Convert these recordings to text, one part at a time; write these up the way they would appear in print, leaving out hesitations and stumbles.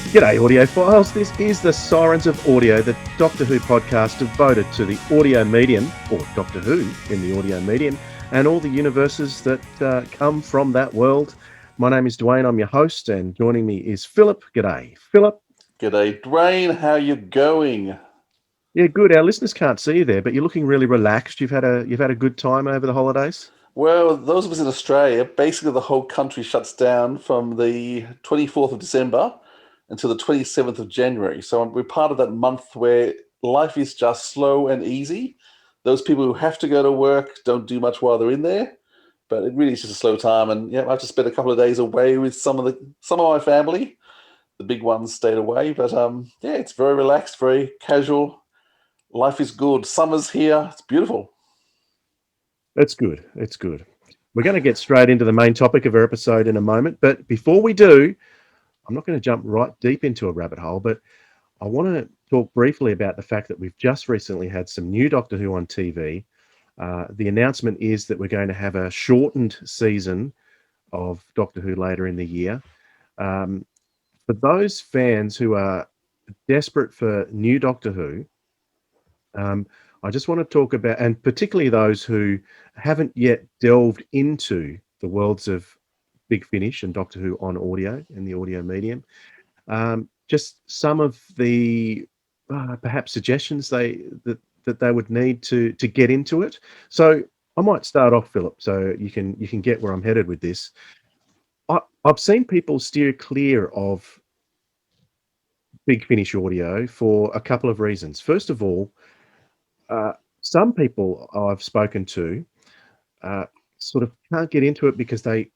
G'day, audiophiles. This is the Sirens of Audio, the Doctor Who podcast devoted to the audio medium, or Doctor Who in the audio medium, and all the universes that come from that world. My name is Dwayne. I'm your host, and joining me is Philip. G'day, Philip. G'day, Dwayne. How you going? Yeah, good. Our listeners can't see you there, but you're looking really relaxed. You've had a good time over the holidays. Well, those of us in Australia, basically the whole country shuts down from the 24th of December until the 27th of January. So we're part of that month where life is just slow and easy. Those people who have to go to work don't do much while they're in there, but it really is just a slow time. And yeah, I've just spent a couple of days away with some of my family. The big ones stayed away, but yeah, it's very relaxed, very casual. Life is good. Summer's here. It's beautiful. It's good. It's good. We're going to get straight into the main topic of our episode in a moment, but before we do, I'm not going to jump right deep into a rabbit hole, but I want to talk briefly about the fact that we've just recently had some new Doctor Who on TV. The announcement is that we're going to have a shortened season of Doctor Who later in the year. For those fans who are desperate for new Doctor Who, I just want to talk about, and particularly those who haven't yet delved into the worlds of Big Finish and Doctor Who on audio in the audio medium. Just some of the perhaps suggestions that they would need to get into it. So I might start off, Philip, so you can get where I'm headed with this. I've seen people steer clear of Big Finish audio for a couple of reasons. First of all, some people I've spoken to sort of can't get into it because they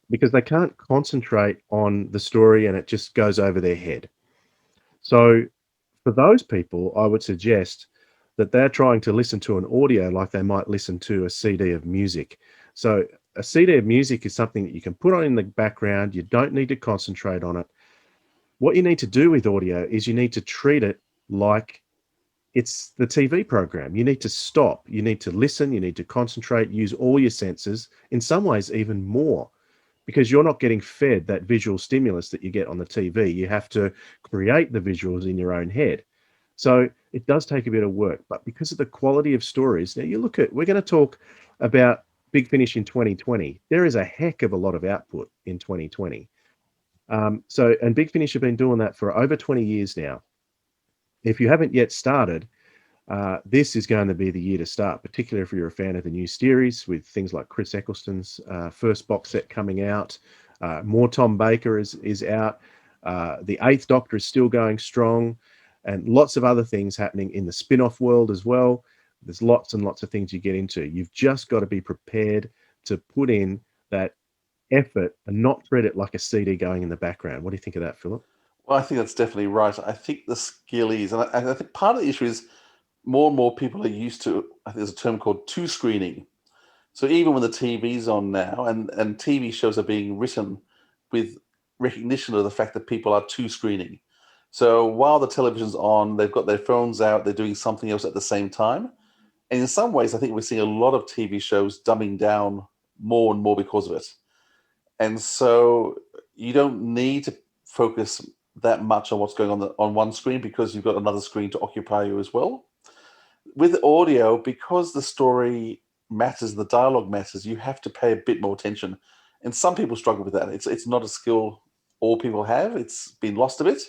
because they can't concentrate on the story and it just goes over their head. So for those people, I would suggest that they're trying to listen to an audio like they might listen to a CD of music. So a CD of music is something that you can put on in the background. You don't need to concentrate on it. What you need to do with audio is you need to treat it like it's the TV program. You need to stop. You need to listen. You need to concentrate, use all your senses, in some ways even more, because you're not getting fed that visual stimulus that you get on the TV. You have to create the visuals in your own head. So it does take a bit of work, but because of the quality of stories, now we're going to talk about Big Finish in 2020. There is a heck of a lot of output in 2020. And Big Finish have been doing that for over 20 years now. If you haven't yet started, this is going to be the year to start, particularly if you're a fan of the new series with things like Chris Eccleston's first box set coming out. More Tom Baker is out. The Eighth Doctor is still going strong, and lots of other things happening in the spin-off world as well. There's lots and lots of things you get into. You've just got to be prepared to put in that effort and not treat it like a CD going in the background. What do you think of that, Philip? Well, I think that's definitely right. I think the skill is, and I think part of the issue is more and more people are used to, I think there's a term called two screening. So even when the TV's on now, and TV shows are being written with recognition of the fact that people are two screening. So while the television's on, they've got their phones out, they're doing something else at the same time. And in some ways, I think we're seeing a lot of TV shows dumbing down more and more because of it. And so you don't need to focus that much on what's going on on one screen because you've got another screen to occupy you as well. With audio, because the story matters, the dialogue matters, you have to pay a bit more attention. And some people struggle with that. It's not a skill all people have. It's been lost a bit.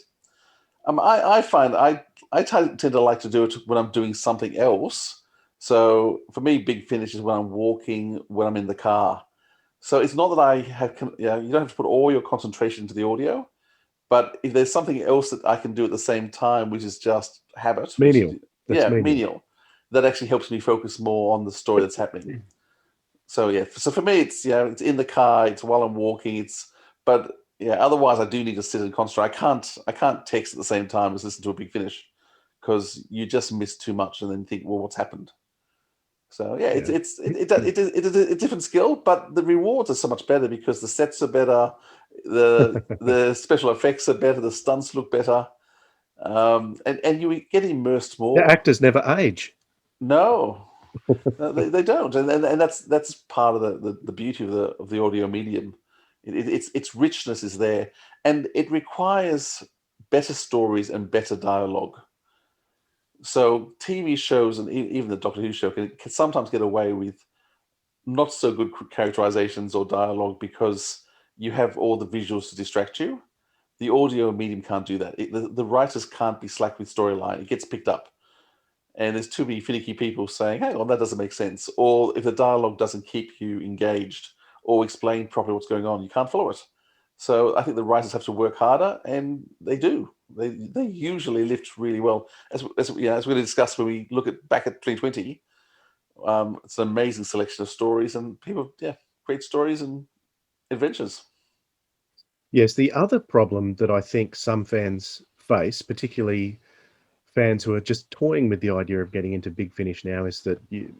I find I tend to like to do it when I'm doing something else. So for me, Big Finish is when I'm walking, when I'm in the car. So it's not that I have, you don't have to put all your concentration into the audio, but if there's something else that I can do at the same time, which is just habit, which Menial. That's yeah, menial. menial, that actually helps me focus more on the story that's happening. So yeah, so for me, it's in the car, it's while I'm walking, but yeah, otherwise I do need to sit and concentrate. I can't text at the same time as listen to a Big Finish because you just miss too much and then think, well, what's happened? So yeah, Yeah. it is a different skill, but the rewards are so much better because the sets are better, the special effects are better, the stunts look better, and you get immersed The more. actors never age. No, no, they don't, and that's part of the beauty of the audio medium. Its richness is there, and it requires better stories and better dialogue. So TV shows and even the Doctor Who show can sometimes get away with not so good characterizations or dialogue because you have all the visuals to distract you. The audio medium can't do that. The writers can't be slack with storyline. It gets picked up. And there's too many finicky people saying, hang on, that doesn't make sense. Or if the dialogue doesn't keep you engaged or explain properly what's going on, you can't follow it. So I think the writers have to work harder, and they do. They usually lift really well. As we're going to discuss when we look back at 2020, it's an amazing selection of stories, and people, great stories and adventures. Yes, the other problem that I think some fans face, particularly fans who are just toying with the idea of getting into Big Finish now, is that you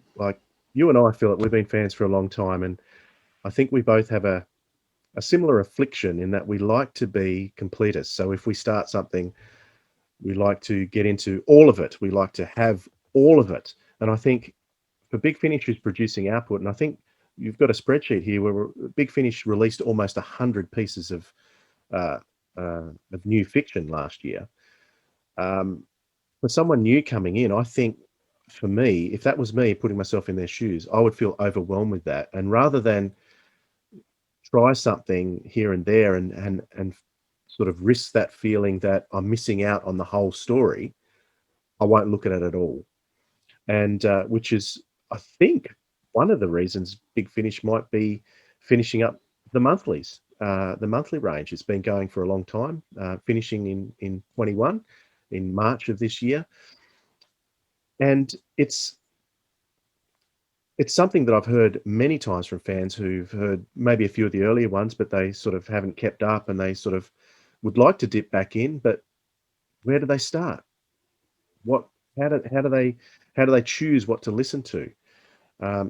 and I, Philip, we've been fans for a long time, and I think we both have a similar affliction in that we like to be completists. So if we start something, we like to get into all of it. We like to have all of it. And I think for Big Finish, who's producing output, and I think you've got a spreadsheet here where Big Finish released almost 100 pieces of new fiction last year. For someone new coming in, I think for me, if that was me putting myself in their shoes, I would feel overwhelmed with that. And rather than try something here and there and sort of risk that feeling that I'm missing out on the whole story, I won't look at it at all. And which is, I think, one of the reasons Big Finish might be finishing up the monthlies. The monthly range has been going for a long time, finishing in 21, in March of this year. And it's something that I've heard many times from fans who've heard maybe a few of the earlier ones, but they sort of haven't kept up, and they sort of would like to dip back in, but where do they start? How do they choose what to listen to?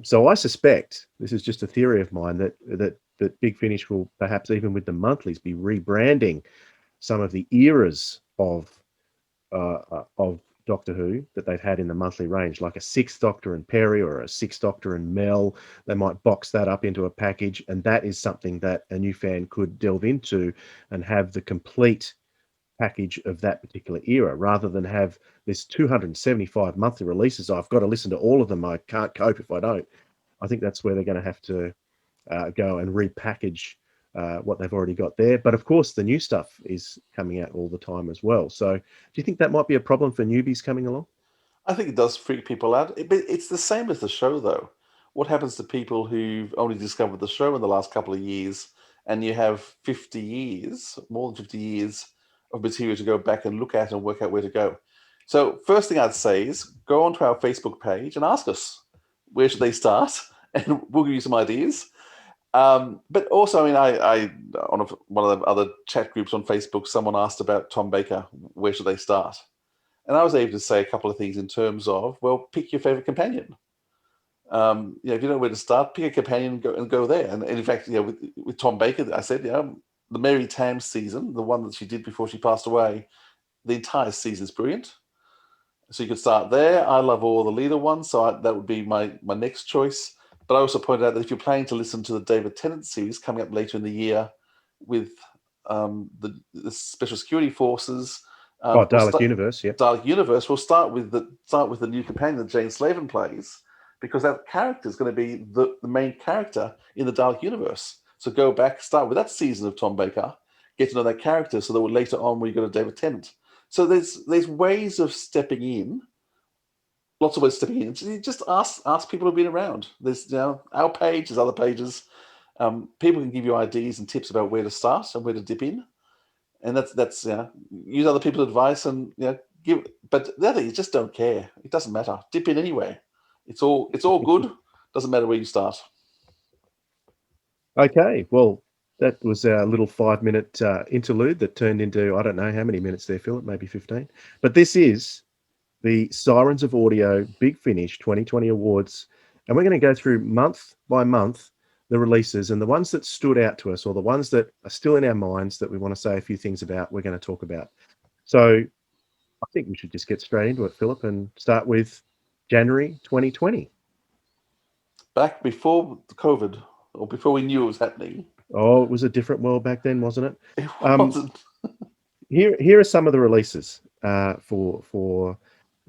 So I suspect, this is just a theory of mine, that Big Finish will perhaps, even with the monthlies, be rebranding some of the eras of Doctor Who that they've had in the monthly range, like a Sixth Doctor and Perry or a Sixth Doctor and Mel. They might box that up into a package, and that is something that a new fan could delve into and have the complete package of that particular era, rather than have this 275 monthly releases. I've got to listen to all of them. I can't cope if I don't. I think that's where they're going to have to go and repackage what they've already got there. But of course, the new stuff is coming out all the time as well. So do you think that might be a problem for newbies coming along? I think it does freak people out. But it's the same as the show, though. What happens to people who've only discovered the show in the last couple of years, and you have 50 years, more than 50 years of material to go back and look at and work out where to go? So, first thing I'd say is go onto our Facebook page and ask us where should they start, and we'll give you some ideas. But also, I mean, I on one of the other chat groups on Facebook, someone asked about Tom Baker. Where should they start? And I was able to say a couple of things in terms of, well, pick your favorite companion. If you know where to start, pick a companion and go there. And in fact, with Tom Baker, I said, the Mary Tam season, the one that she did before she passed away, the entire season is brilliant. So you could start there. I love all the leader ones, so that would be my next choice. But I also pointed out that if you're planning to listen to the David Tennant series coming up later in the year with the Special Security Forces, Dalek Universe, yeah. Dalek Universe, we'll start with the new companion that Jane Slavin plays, because that character is going to be the main character in the Dalek Universe. So go back, start with that season of Tom Baker, get to know that character, so that later on when you go to David Tennant. So there's ways of stepping in, lots of ways of stepping in. So you just ask people who've been around. There's our page, there's other pages. People can give you ideas and tips about where to start and where to dip in, and that's use other people's advice and give. But the other thing is just don't care. It doesn't matter. Dip in anyway. It's all good. Doesn't matter where you start. Okay, well, that was our little 5-minute interlude that turned into, I don't know how many minutes there, Philip, maybe 15. But this is the Sirens of Audio Big Finish 2020 Awards. And we're going to go through month by month the releases, and the ones that stood out to us, or the ones that are still in our minds that we want to say a few things about, we're going to talk about. So I think we should just get straight into it, Philip, and start with January 2020. Back before the COVID, or before we knew it was happening. Oh, it was a different world back then, wasn't it? It Um, wasn't. here are some of the releases for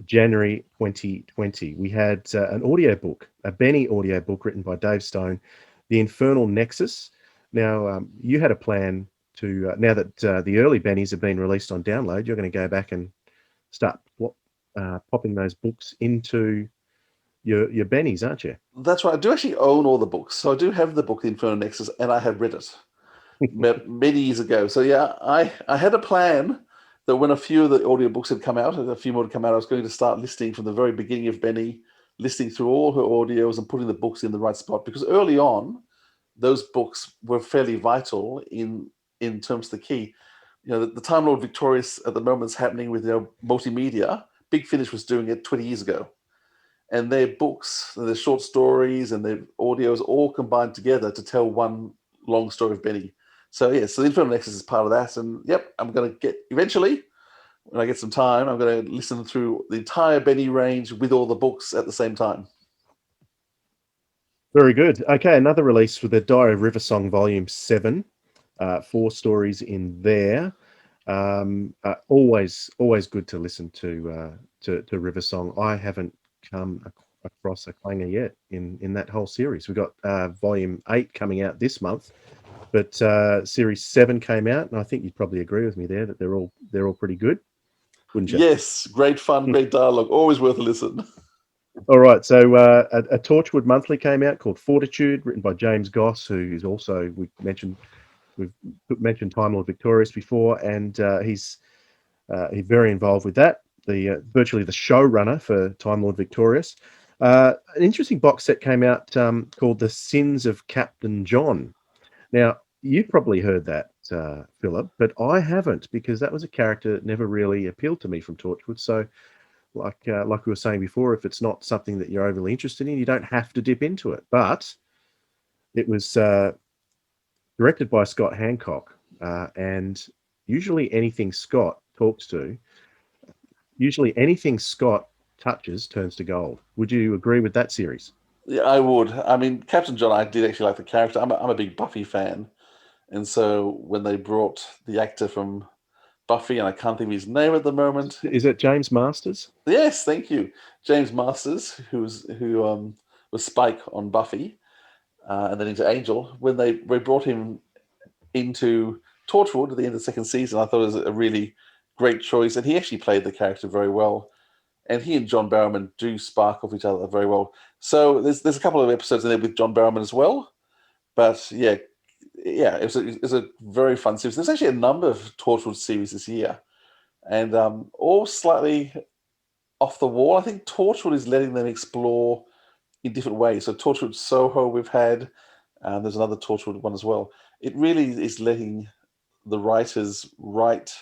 January 2020. We had an audiobook, a Benny audiobook written by Dave Stone, The Infernal Nexus. Now, you had a plan to, now that the early Bennies have been released on download, you're going to go back and start popping those books into your Bennies, aren't you? That's right. I do actually own all the books. So I do have the book, The Infernal Nexus, and I have read it many years ago. So yeah, I had a plan that when a few of the audiobooks had come out, and a few more had come out, I was going to start listening from the very beginning of Benny, listening through all her audios and putting the books in the right spot. Because early on, those books were fairly vital in terms of the key. You know, the Time Lord Victorious at the moment is happening with multimedia. Big Finish was doing it 20 years ago. And their books, their short stories, and their audios all combined together to tell one long story of Benny. So yeah, so the Infernal Nexus is part of that. And yep, I'm going to get eventually, when I get some time, I'm going to listen through the entire Benny range with all the books at the same time. Very good. Okay, another release for the Diary of River Song Volume 7. 4 stories in there. Always good to listen to River Song. I haven't come across a clanger yet in that whole series. We've got Volume 8 coming out this month, but Series 7 came out, and I think you'd probably agree with me there that they're all pretty good, wouldn't you? Yes, great fun, great dialogue, always worth a listen. All right, so a Torchwood monthly came out called Fortitude, written by James Goss, who's also we've mentioned Time Lord Victorious before, and he's very involved with that. Virtually the showrunner for Time Lord Victorious. An interesting box set came out called The Sins of Captain John. Now, you've probably heard that, Philip, but I haven't, because that was a character that never really appealed to me from Torchwood. So, like we were saying before, if it's not something that you're overly interested in, you don't have to dip into it. But it was directed by Scott Hancock, and usually anything Scott touches turns to gold. Would you agree with that series? Yeah, I would. I mean, Captain John, I did actually like the character. I'm a big Buffy fan. And so when they brought the actor from Buffy, and I can't think of his name at the moment. Is it James Masters? Yes, thank you. James Masters, who was Spike on Buffy, and then into Angel. When they brought him into Torchwood at the end of the second season, I thought it was a really great choice. And he actually played the character very well. And he and John Barrowman do spark off each other very well. So there's a couple of episodes in there with John Barrowman as well. But yeah, it was a very fun series. There's actually a number of Torchwood series this year, and all slightly off the wall. I think Torchwood is letting them explore in different ways. So Torchwood Soho we've had, there's another Torchwood one as well. It really is letting the writers write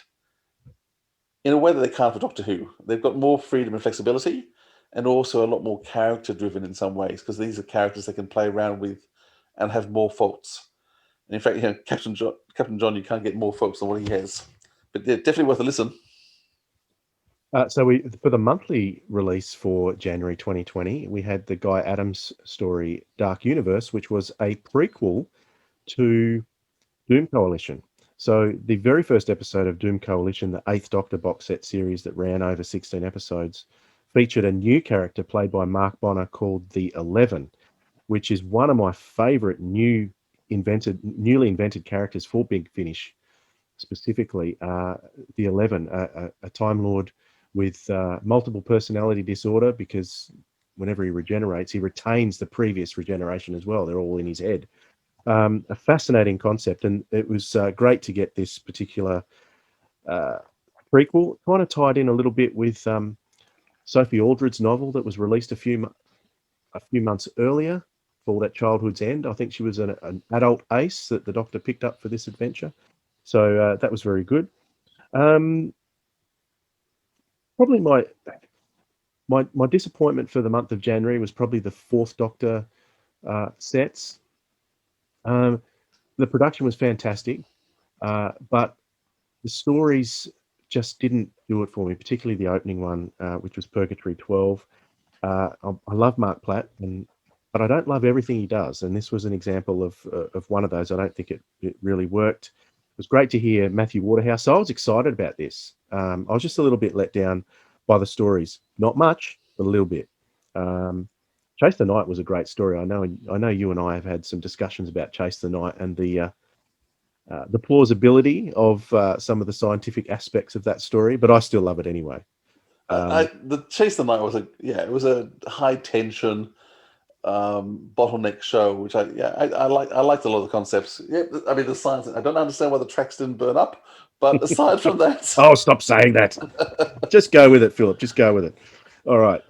in a way that they can't for Doctor Who. They've got more freedom and flexibility, and also a lot more character driven in some ways, because these are characters they can play around with and have more faults. And in fact, Captain John, you can't get more faults than what he has. But yeah, definitely worth a listen. So for the monthly release for January 2020, we had the Guy Adams story Dark Universe, which was a prequel to Doom Coalition. So the very first episode of Doom Coalition, the 8th Doctor box set series that ran over 16 episodes, featured a new character played by Mark Bonner called the 11, which is one of my favorite newly invented characters for Big Finish, specifically the 11, a Time Lord with multiple personality disorder, because whenever he regenerates, he retains the previous regeneration as well. They're all in his head. A fascinating concept, and it was great to get this particular prequel. Kind of tied in a little bit with Sophie Aldred's novel that was released a few months earlier, called At Childhood's End. I think she was an adult ace that the Doctor picked up for this adventure. So that was very good. Probably my disappointment for the month of January was probably the 4th Doctor sets. The production was fantastic, but the stories just didn't do it for me, particularly the opening one, which was Purgatory 12. I love Mark Platt, and but I don't love everything he does. And this was an example of one of those. I don't think it really worked. It was great to hear Matthew Waterhouse. So I was excited about this. I was just a little bit let down by the stories. Not much, but a little bit. Chase the Night was a great story. I know you and I have had some discussions about Chase the Night and the plausibility of some of the scientific aspects of that story, but I still love it anyway. The Chase the Night was it was a high tension bottleneck show, which I liked a lot of the concepts. Yeah, I mean the science. I don't understand why the tracks didn't burn up, but aside from that, Oh, stop saying that. Just go with it, Philip. Just go with it. All right.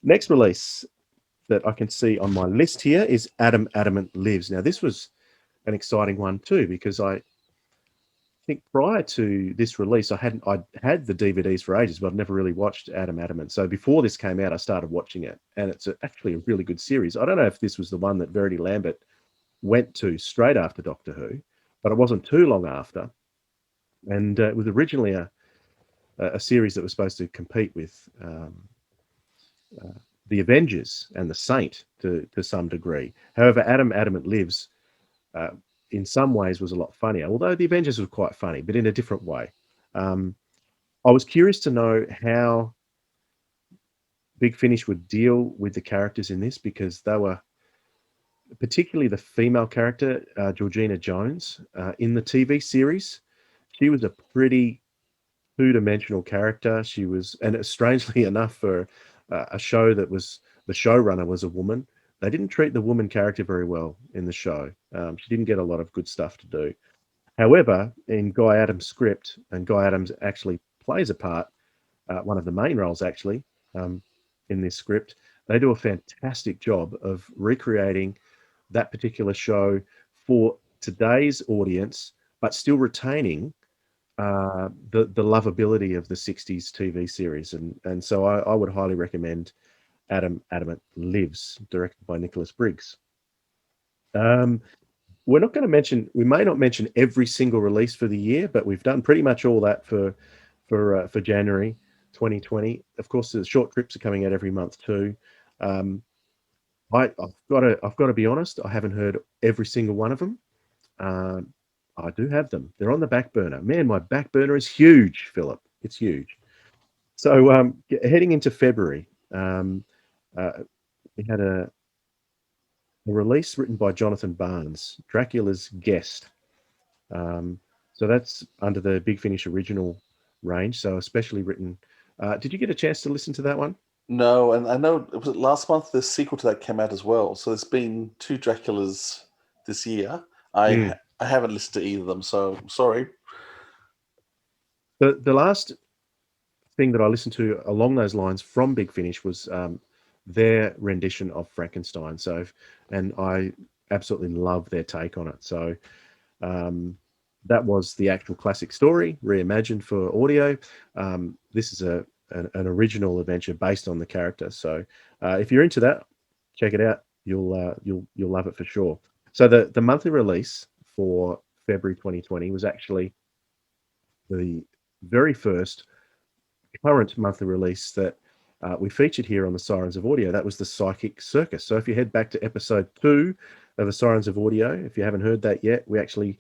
Next release that I can see on my list here is ADAMANT Lives. Now, this was an exciting one too, because I think prior to this release, I'd had the DVDs for ages, but I'd never really watched ADAMANT. So before this came out, I started watching it, and it's actually a really good series. I don't know if this was the one that Verity Lambert went to straight after Doctor Who, but it wasn't too long after. And it was originally a series that was supposed to compete with the Avengers and the Saint to some degree. However, ADAMANT Lives in some ways was a lot funnier, although the Avengers was quite funny, but in a different way. I was curious to know how Big Finish would deal with the characters in this, because they were, particularly the female character, Georgina Jones, in the TV series. She was a pretty two-dimensional character. She was, and strangely enough, for a show that was the showrunner was a woman, they didn't treat the woman character very well in the show. She didn't get a lot of good stuff to do. However, in Guy Adams' script, and Guy Adams actually plays a part, one of the main roles actually, in this script, they do a fantastic job of recreating that particular show for today's audience, but still retaining the lovability of the 60s TV series. And so I would highly recommend ADAMANT Lives, directed by Nicholas Briggs. We may not mention every single release for the year, but we've done pretty much all that for January 2020. Of course, the short trips are coming out every month too. I've got to be honest, I haven't heard every single one of them. I do have them. They're on the back burner. Man, my back burner is huge, Philip. It's huge. So heading into February, we had a release written by Jonathan Barnes, Dracula's Guest. So that's under the Big Finish original range, so especially written. Did you get a chance to listen to that one? No, and I know it was last month the sequel to that came out as well. So there's been 2 Draculas this year. I haven't listened to either of them, so I'm sorry. The last thing that I listened to along those lines from Big Finish was their rendition of Frankenstein. And I absolutely love their take on it. So that was the actual classic story reimagined for audio. This is an original adventure based on the character. So if you're into that, check it out. You'll love it for sure. So the monthly release for February 2020 was actually the very first current monthly release that we featured here on the Sirens of Audio. That was the Psychic Circus. So if you head back to episode 2 of the Sirens of Audio, if you haven't heard that yet, we actually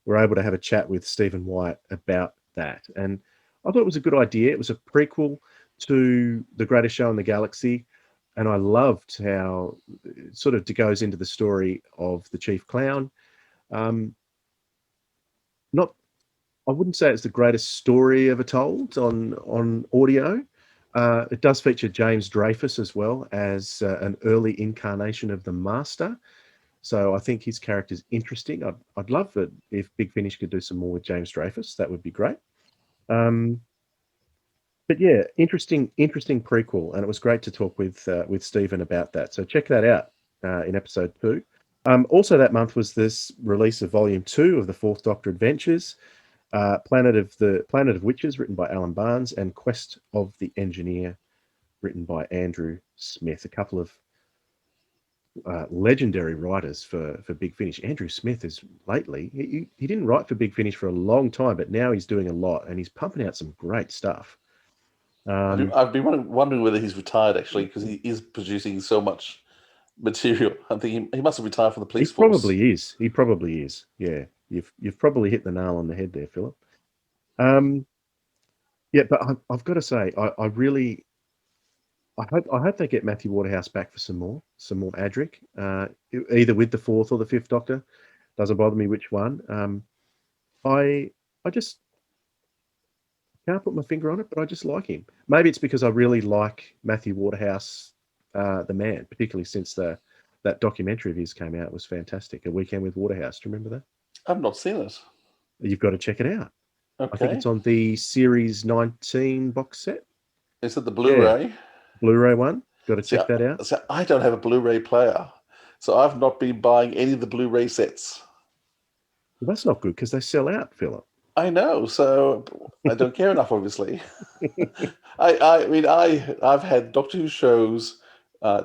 were able to have a chat with Stephen White about that. And I thought it was a good idea. It was a prequel to The Greatest Show in the Galaxy. And I loved how it sort of goes into the story of the Chief Clown. I wouldn't say it's the greatest story ever told on audio. It does feature James Dreyfus as well as an early incarnation of the Master. So I think his character is interesting. I'd love it if Big Finish could do some more with James Dreyfus. That would be great. But yeah, interesting prequel, and it was great to talk with Stephen about that. So check that out in episode 2. Also that month was this release of Volume 2 of the Fourth Doctor Adventures. Planet of Witches, written by Alan Barnes, and Quest of the Engineer, written by Andrew Smith. A couple of legendary writers for Big Finish. Andrew Smith is lately, he didn't write for Big Finish for a long time, but now he's doing a lot, and he's pumping out some great stuff. I've been wondering whether he's retired actually, because he is producing so much material. I think he must have retired from the He police force. probably is. He probably is. Yeah, you've probably hit the nail on the head there, Philip. Yeah, but I've got to say, I really, I hope they get Matthew Waterhouse back for some more Adric, either with the fourth or the fifth Doctor. Doesn't bother me which one. I just can't put my finger on it, but I just like him. Maybe it's because I really like Matthew Waterhouse, the man, particularly since that documentary of his came out. It was fantastic. A Weekend with Waterhouse. Do you remember that? I've not seen it. You've got to check it out. I think Okay. it's on the Series 19 box set. Is it the Yeah, Blu-ray? Blu-ray one. Got to See, check that out. I don't have a Blu-ray player, so I've not been buying any of the Blu-ray sets. Well, that's not good because they sell out, Philip. I know, so I don't care enough, obviously. I mean, I've had Doctor Who shows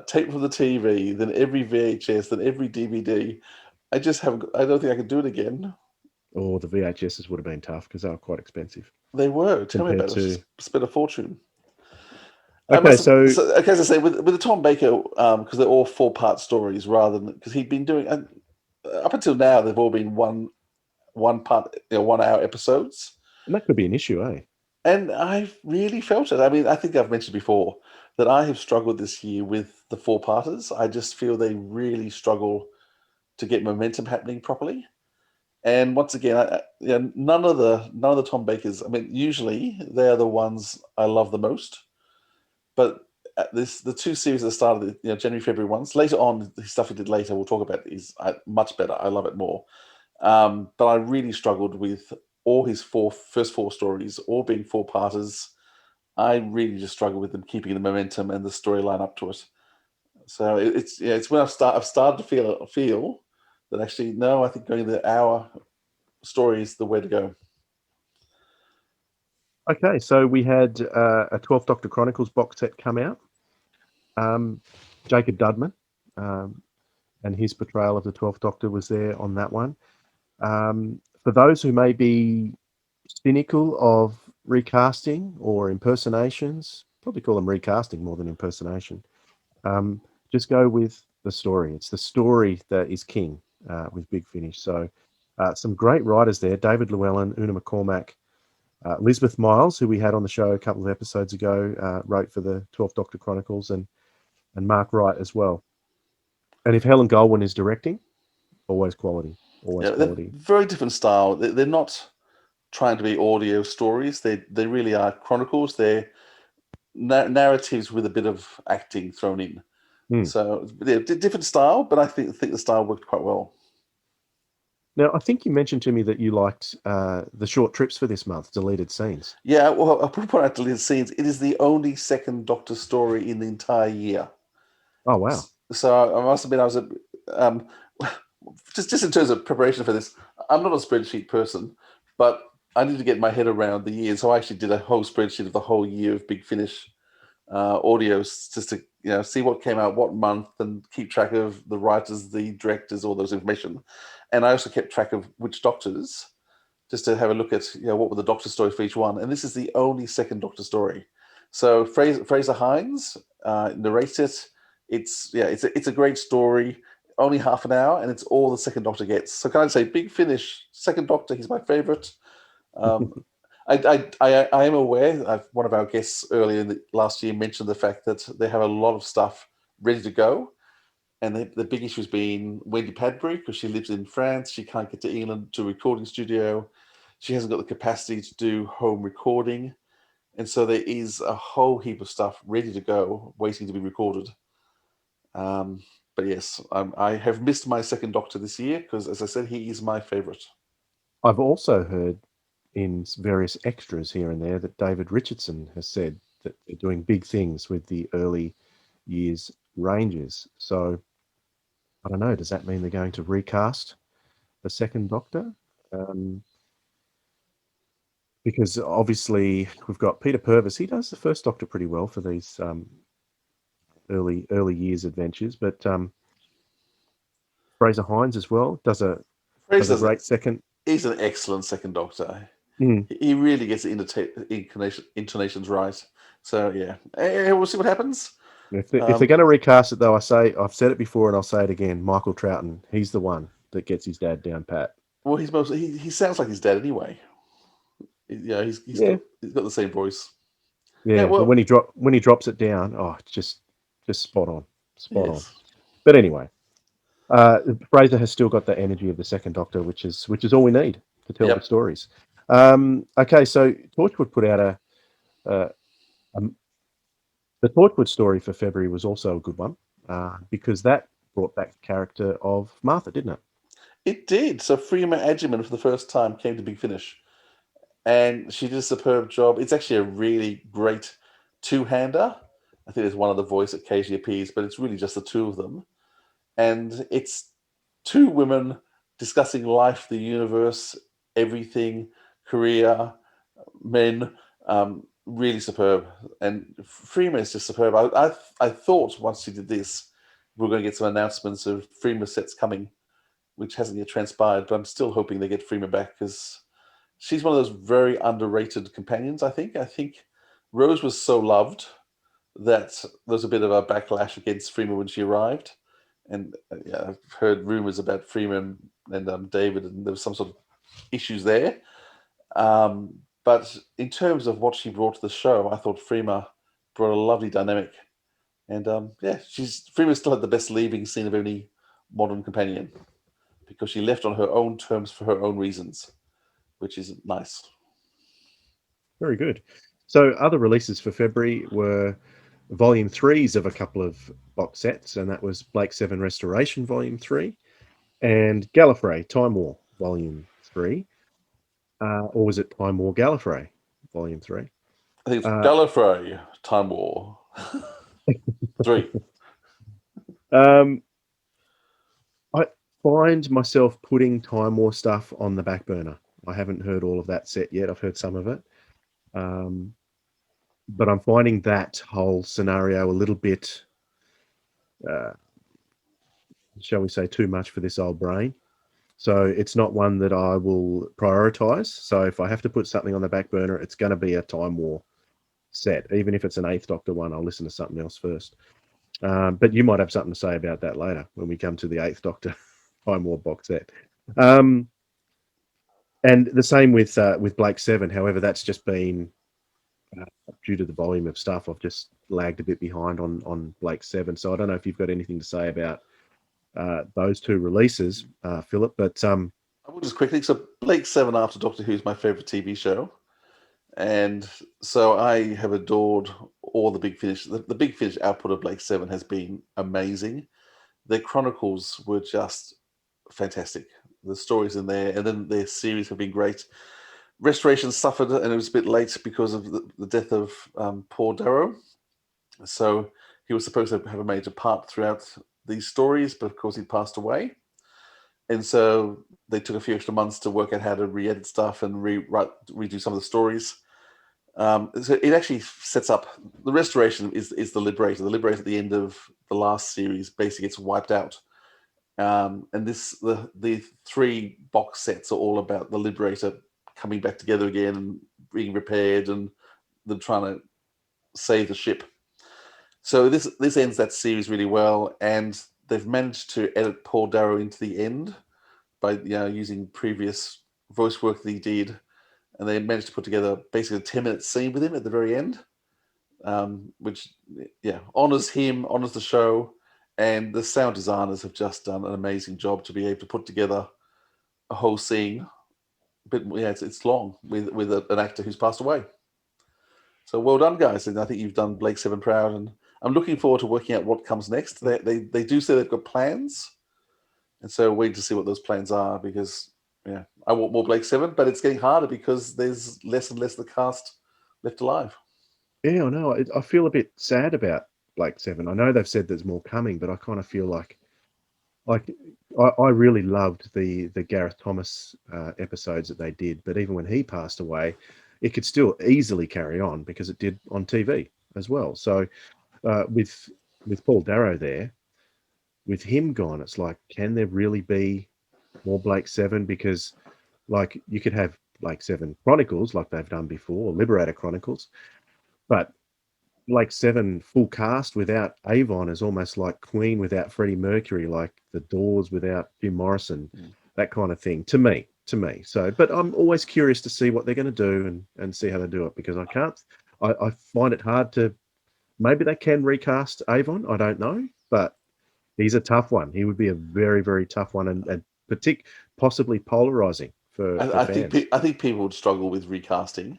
taped from the TV, then every VHS, then every DVD. I just haven't. I don't think I can do it again. Or the VHSs would have been tough because they were quite expensive. They were. Tell me Compared about it. to- Spent a fortune. Okay, so okay, as I say, with the Tom Baker, because they're all 4-part stories rather than because he'd been doing up until now they've all been one part, 1 hour episodes. and that could be an issue, eh? And I've really felt it. I mean, I think I've mentioned before that I have struggled this year with the 4-parters. I just feel they really struggle to get momentum happening properly. And once again, none of the Tom Bakers. I mean, usually they are the ones I love the most. But the 2 series that started, January, February ones. Later on, the stuff he did later, we'll talk about, is much better. I love it more. But I really struggled with all his first 4 stories, all being 4-parters. I really just struggled with them keeping the momentum and the storyline up to it. So it's when I've started to feel that actually no, I think going the hour story is the way to go. Okay, so we had a 12th Doctor Chronicles box set come out. Jacob Dudman and his portrayal of the 12th Doctor was there on that one. For those who may be cynical of recasting or impersonations, probably call them recasting more than impersonation, just go with the story. It's the story that is king with Big Finish. So some great writers there. David Llewellyn, Una McCormack, Elizabeth Miles, who we had on the show a couple of episodes ago, wrote for the 12th Doctor Chronicles, and Mark Wright as well. And if Helen Goldwyn is directing, always quality. Always quality. Very different style. They're not trying to be audio stories. They really are chronicles. They're narratives with a bit of acting thrown in. So different style, but I think the style worked quite well. Now, I think you mentioned to me that you liked the short trips for this month, deleted scenes. Yeah, well, I'll point out deleted scenes. It is the only second Doctor story in the entire year. Oh, wow. So I must admit, I was just in terms of preparation for this, I'm not a spreadsheet person, but I need to get my head around the year. So I actually did a whole spreadsheet of the whole year of Big Finish audios, just to see what came out what month and keep track of the writers, the directors, all those information. And I also kept track of which Doctors, just to have a look at what were the Doctor stories for each one. And this is the only second Doctor story. So Fraser Hines narrates it. It's a great story. Only half an hour, and it's all the second Doctor gets. So can I say, Big Finish, second Doctor, he's my favorite. I am aware. One of our guests earlier in the last year mentioned the fact that they have a lot of stuff ready to go, and the big issue has been Wendy Padbury, because she lives in France. She can't get to England to a recording studio. She hasn't got the capacity to do home recording, and so there is a whole heap of stuff ready to go, waiting to be recorded. But yes, I have missed my second Doctor this year because, as I said, he is my favorite. I've also heard in various extras here and there that David Richardson has said that they're doing big things with the early years Rangers. So I don't know, does that mean they're going to recast the second Doctor? Because obviously we've got Peter Purves. He does the first Doctor pretty well for these early years adventures, but Fraser Hines as well does a great second. He's an excellent second Doctor. Mm. He really gets the intonations right. So yeah, we'll see what happens. If they're going to recast it, though, I've said it before and I'll say it again. Michael Troughton, he's the one that gets his dad down pat. Well, he sounds like his dad anyway. Yeah, he's Yeah, got the same voice. Yeah, yeah. But well, when he drops it down, oh, it's just spot on, spot on. yes, But anyway, Fraser has still got the energy of the Second Doctor, which is all we need to tell the yep, stories. Okay, so Torchwood put out a the Torchwood story for February was also a good one because that brought back the character of Martha, didn't it? it did. So Freema Agyeman for the first time came to Big Finish, and she did a superb job. It's actually a really great two-hander. I think there's one other voice that occasionally appears, but it's really just the two of them. And it's two women discussing life, the universe, everything, career, men. Really superb. And Freema is just superb. I thought once she did this, we were going to get some announcements of Freema sets coming, which hasn't yet transpired, but I'm still hoping they get Freema back because she's one of those very underrated companions, I think. I think Rose was so loved that there was a bit of a backlash against Freema when she arrived. And yeah, I've heard rumors about Freema and David, and there was some sort of issues there. But in terms of what she brought to the show, I thought Freema brought a lovely dynamic. And yeah, Freema still had the best leaving scene of any modern companion because she left on her own terms for her own reasons, which is nice. Very good. So other releases for February were Volume 3s of a couple of box sets, and that was Blake 7 Restoration Volume 3 and Gallifrey Time War Volume 3. Or was it Time War Gallifrey Volume 3? I think it's Gallifrey Time War 3. I find myself putting Time War stuff on the back burner. I haven't heard all of that set yet. I've heard some of it. But I'm finding that whole scenario a little bit, shall we say, too much for this old brain. So it's not one that I will prioritize. So if I have to put something on the back burner, it's going to be a Time War set. Even if it's an Eighth Doctor one, I'll listen to something else first. But you might have something to say about that later when we come to the Eighth Doctor Time War box set. And the same with Blake 7. However, that's just been due to the volume of stuff. I've just lagged a bit behind on Blake 7. So I don't know if you've got anything to say about those two releases, Philip. But I will just quickly. So Blake 7 after Doctor Who is my favorite TV show. And so I have adored all the Big Finish. The Big Finish output of Blake 7 has been amazing. Their chronicles were just fantastic. The stories in there, and then their series have been great. Restoration suffered, and it was a bit late because of the death of Paul Darrow. So he was supposed to have a major part throughout these stories, but of course he passed away. And so they took a few extra months to work out how to re-edit stuff and redo some of the stories. So it actually sets up the Restoration is the Liberator. The Liberator at the end of the last series basically gets wiped out. And the three box sets are all about the Liberator coming back together again and being repaired and them trying to save the ship. So this ends that series really well, and they've managed to edit Paul Darrow into the end by using previous voice work that he did, and they managed to put together basically a 10-minute scene with him at the very end, which honors him, honors the show, and the sound designers have just done an amazing job to be able to put together a whole scene. But it's long with an actor who's passed away. So well done, guys, and I think you've done Blake 7 proud, and I'm looking forward to working out what comes next. They do say they've got plans, and so wait to see what those plans are, because I want more Blake 7, but it's getting harder because there's less and less of the cast left alive. yeah, I know. I feel a bit sad about Blake 7. I know they've said there's more coming, but I kind of feel like I really loved the Gareth Thomas episodes that they did, but even when he passed away, it could still easily carry on because it did on TV as well. So with Paul Darrow there, with him gone, it's like, can there really be more Blake 7? Because like you could have Blake 7 Chronicles like they've done before, or Liberator Chronicles, but Like 7 full cast without Avon is almost like Queen without Freddie Mercury, like The Doors without Jim Morrison, that kind of thing, to me. So, but I'm always curious to see what they're going to do and see how they do it, because I find it hard to. Maybe they can recast Avon. I don't know, but he's a tough one. He would be a very, very tough one, and possibly polarizing for fans. I think people would struggle with recasting.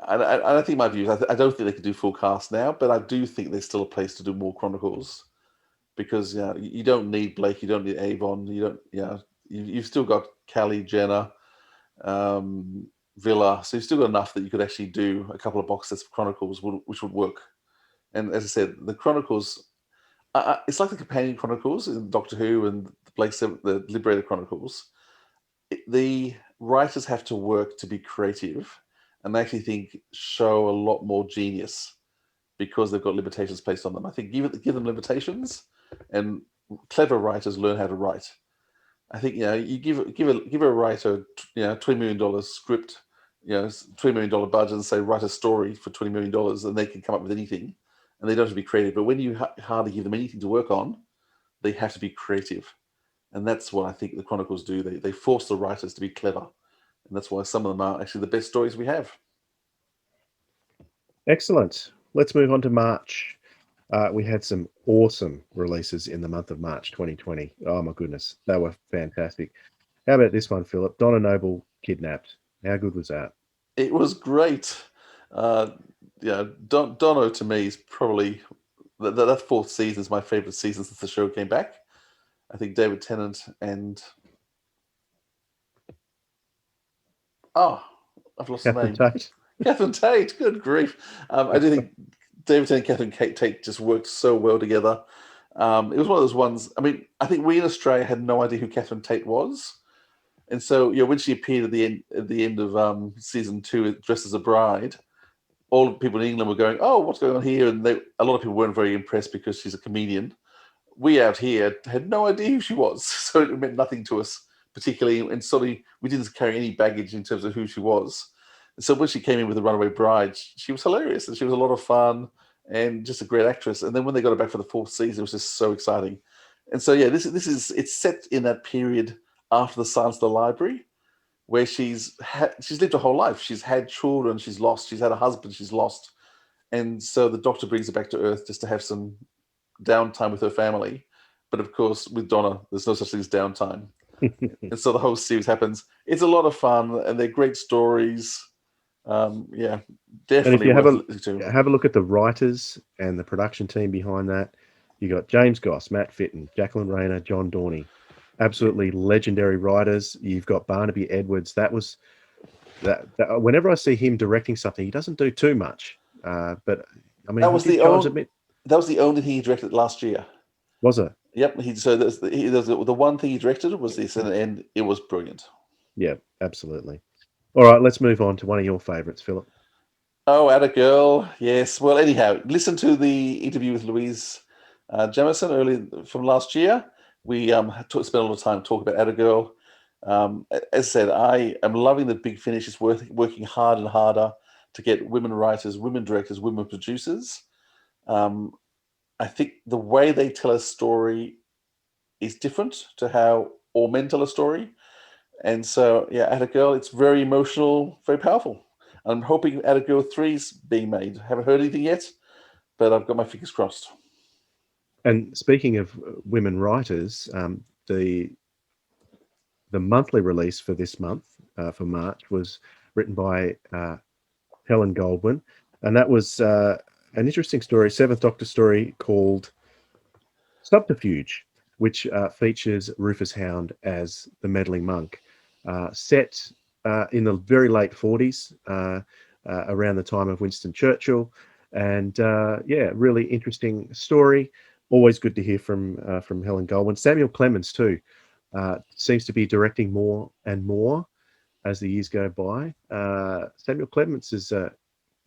I think my view is I don't think they could do full cast now, but I do think there's still a place to do more Chronicles, because you don't need Blake, you don't need Avon, you don't you've still got Callie, Jenna, Villa, so you've still got enough that you could actually do a couple of box sets of Chronicles, which would work. And as I said, the Chronicles, it's like the companion Chronicles in Doctor Who and the Liberator Chronicles. The writers have to work to be creative, and I actually think show a lot more genius because they've got limitations placed on them. I think give them limitations, and clever writers learn how to write. I think you give a writer $20 million script, $20 million budget, and say write a story for $20 million, and they can come up with anything, and they don't have to be creative. But when you hardly give them anything to work on, they have to be creative, and that's what I think the Chronicles do. They force the writers to be clever, and that's why some of them are actually the best stories we have. Excellent. Let's move on to March. We had some awesome releases in the month of March 2020. Oh my goodness, they were fantastic. How about this one, Philip? Donna Noble Kidnapped. How good was that? It was great. Donna to me is probably that fourth season is my favorite season since the show came back. I think David Tennant and I've lost Catherine the name. Tate. Catherine Tate. Good grief! I do think David Tennant and Catherine Tate just worked so well together. It was one of those ones. I mean, I think we in Australia had no idea who Catherine Tate was, and so when she appeared at the end of season 2, dressed as a bride, all the people in England were going, "Oh, what's going on here?" And a lot of people weren't very impressed because she's a comedian. We out here had no idea who she was, so it meant nothing to us particularly, and suddenly we didn't carry any baggage in terms of who she was. And so when she came in with The Runaway Bride, she was hilarious, and she was a lot of fun and just a great actress. And then when they got her back for the fourth season, it was just so exciting. And so it's set in that period after the Silence of the Library, where she's lived her whole life. She's had children, she's lost. She's had a husband, she's lost. And so the Doctor brings her back to Earth just to have some downtime with her family. But of course, with Donna, there's no such thing as downtime. And so the whole series happens. It's a lot of fun, and they're great stories. Definitely. And if you have a look at the writers and the production team behind that, you got James Goss, Matt Fitton, Jacqueline Rayner, John Dorney. Absolutely legendary writers. You've got Barnaby Edwards. That whenever I see him directing something, he doesn't do too much. But I mean, that was the only thing he directed last year. Was it? Yep. The one thing he directed was this, and it was brilliant. Yeah, absolutely. All right, let's move on to one of your favourites, Philip. Oh, Atta Girl. Yes. Well, anyhow, listen to the interview with Louise Jamison early from last year. We spent a lot of time talking about Atta Girl. As I said, I am loving that Big Finish is working hard and harder to get women writers, women directors, women producers. I think the way they tell a story is different to how all men tell a story. And so, Atta Girl, it's very emotional, very powerful. I'm hoping Atta Girl 3's being made. Haven't heard anything yet, but I've got my fingers crossed. And speaking of women writers, the monthly release for this month, for March, was written by Helen Goldwyn, and that was an interesting story, Seventh Doctor story called Subterfuge, which features Rufus Hound as the meddling monk, set in the very late 40s, around the time of Winston Churchill. And really interesting story. Always good to hear from Helen Goldwyn. Samuel Clemens too seems to be directing more and more as the years go by. Samuel Clemens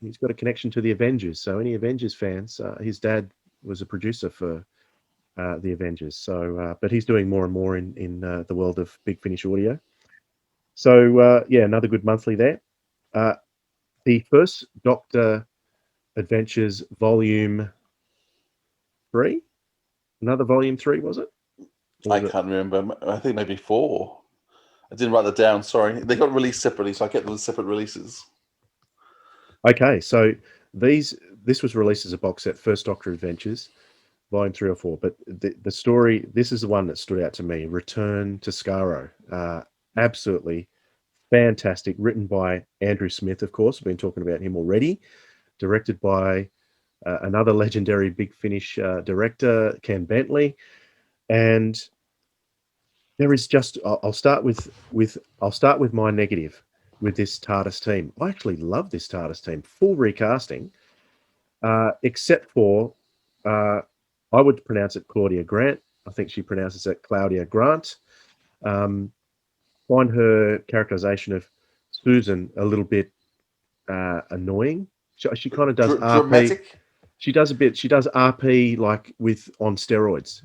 he's got a connection to the Avengers, so any Avengers fans, his dad was a producer for the Avengers. So, but he's doing more and more in the world of Big Finish audio. So another good monthly there. The first Doctor Adventures Volume 3? Another Volume 3, was it? Or I was it? can't remember. I think maybe 4. I didn't write that down. Sorry, they got released separately, so I kept them as separate releases. Okay, so this was released as a box set, First Doctor Adventures, Volume 3 or 4. But the story, this is the one that stood out to me. Return to Skaro. Absolutely fantastic. Written by Andrew Smith, of course. We've been talking about him already. Directed by another legendary Big Finish director, Ken Bentley. And there is just I'll start with my negative with this TARDIS team. I actually love this TARDIS team. Full recasting, except for I would pronounce it Claudia Grant. I think she pronounces it Claudia Grant. Find her characterization of Susan a little bit annoying. She kind of does RP. Dramatic. She does RP like on steroids,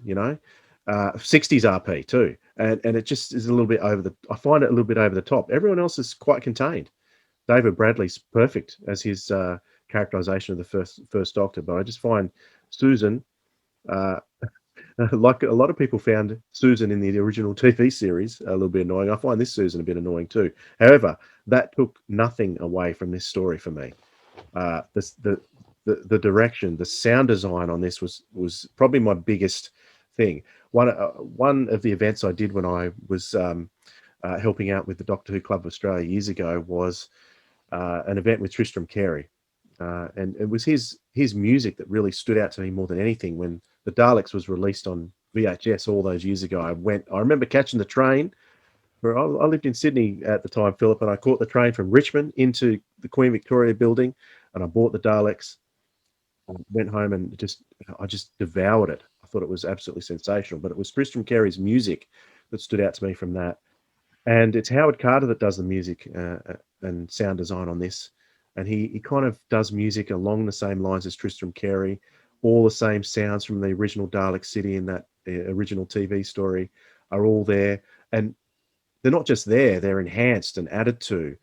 60s RP too. And it just is a little bit I find it a little bit over the top. Everyone else is quite contained. David Bradley's perfect as his characterization of the first Doctor, but I just find Susan, like a lot of people found Susan in the original TV series a little bit annoying. I find this Susan a bit annoying too. However, that took nothing away from this story for me. The direction, the sound design on this was probably my biggest thing. One of the events I did when I was helping out with the Doctor Who Club of Australia years ago was an event with Tristram Carey, and it was his music that really stood out to me more than anything. When the Daleks was released on VHS all those years ago, I remember catching the train. I lived in Sydney at the time, Philip, and I caught the train from Richmond into the Queen Victoria building, and I bought the Daleks. I went home and I just devoured it. I thought it was absolutely sensational. But it was Tristram Carey's music that stood out to me from that. And it's Howard Carter that does the music and sound design on this. And he kind of does music along the same lines as Tristram Carey. All the same sounds from the original Dalek City in that original TV story are all there. And they're not just there, they're enhanced and added to.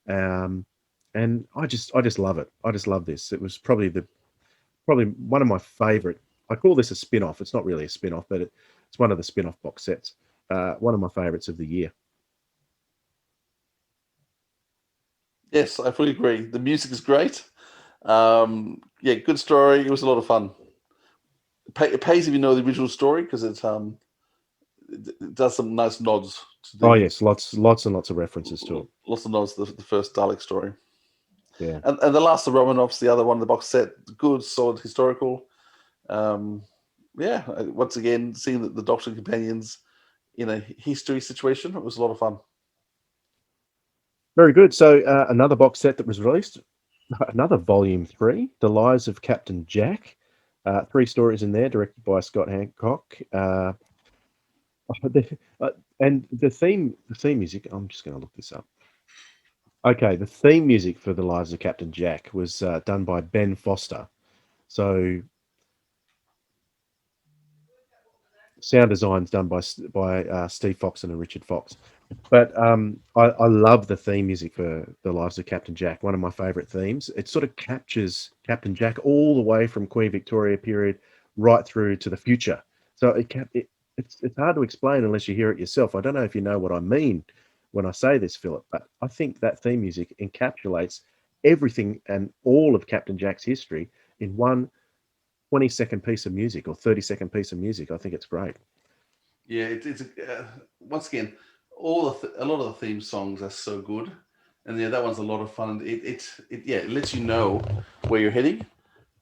And I just love it. I just love this. It was probably one of my favorite. I call this a spin-off. It's not really a spin-off, but it's one of the spin-off box sets. One of my favorites of the year. Yes, I fully agree. The music is great. Yeah, good story. It was a lot of fun. It pays if you know the original story because it does some nice nods to the. Oh yes, lots and lots of references to it. Lots of nods to the first Dalek story. Yeah. And the Last of Romanovs, the other one in the box set, good, solid historical. Yeah, once again, seeing the Doctor and companions in a history situation, it was a lot of fun. Very good. So another box set that was released, another Volume 3, The Lives of Captain Jack. 3 stories in there, directed by Scott Hancock. And the theme music, I'm just going to look this up. Okay, the theme music for The Lives of Captain Jack was done by Ben Foster. So sound design's done by Steve Foxen and Richard Fox. But I love the theme music for The Lives of Captain Jack, one of my favourite themes. It sort of captures Captain Jack all the way from Queen Victoria period right through to the future. So it's hard to explain unless you hear it yourself. I don't know if you know what I mean when I say this, Philip, but I think that theme music encapsulates everything and all of Captain Jack's history in one 20-second piece of music or 30-second piece of music. I think it's great. Yeah, it's once again, a lot of the theme songs are so good, and yeah, that one's a lot of fun. It lets you know where you're heading.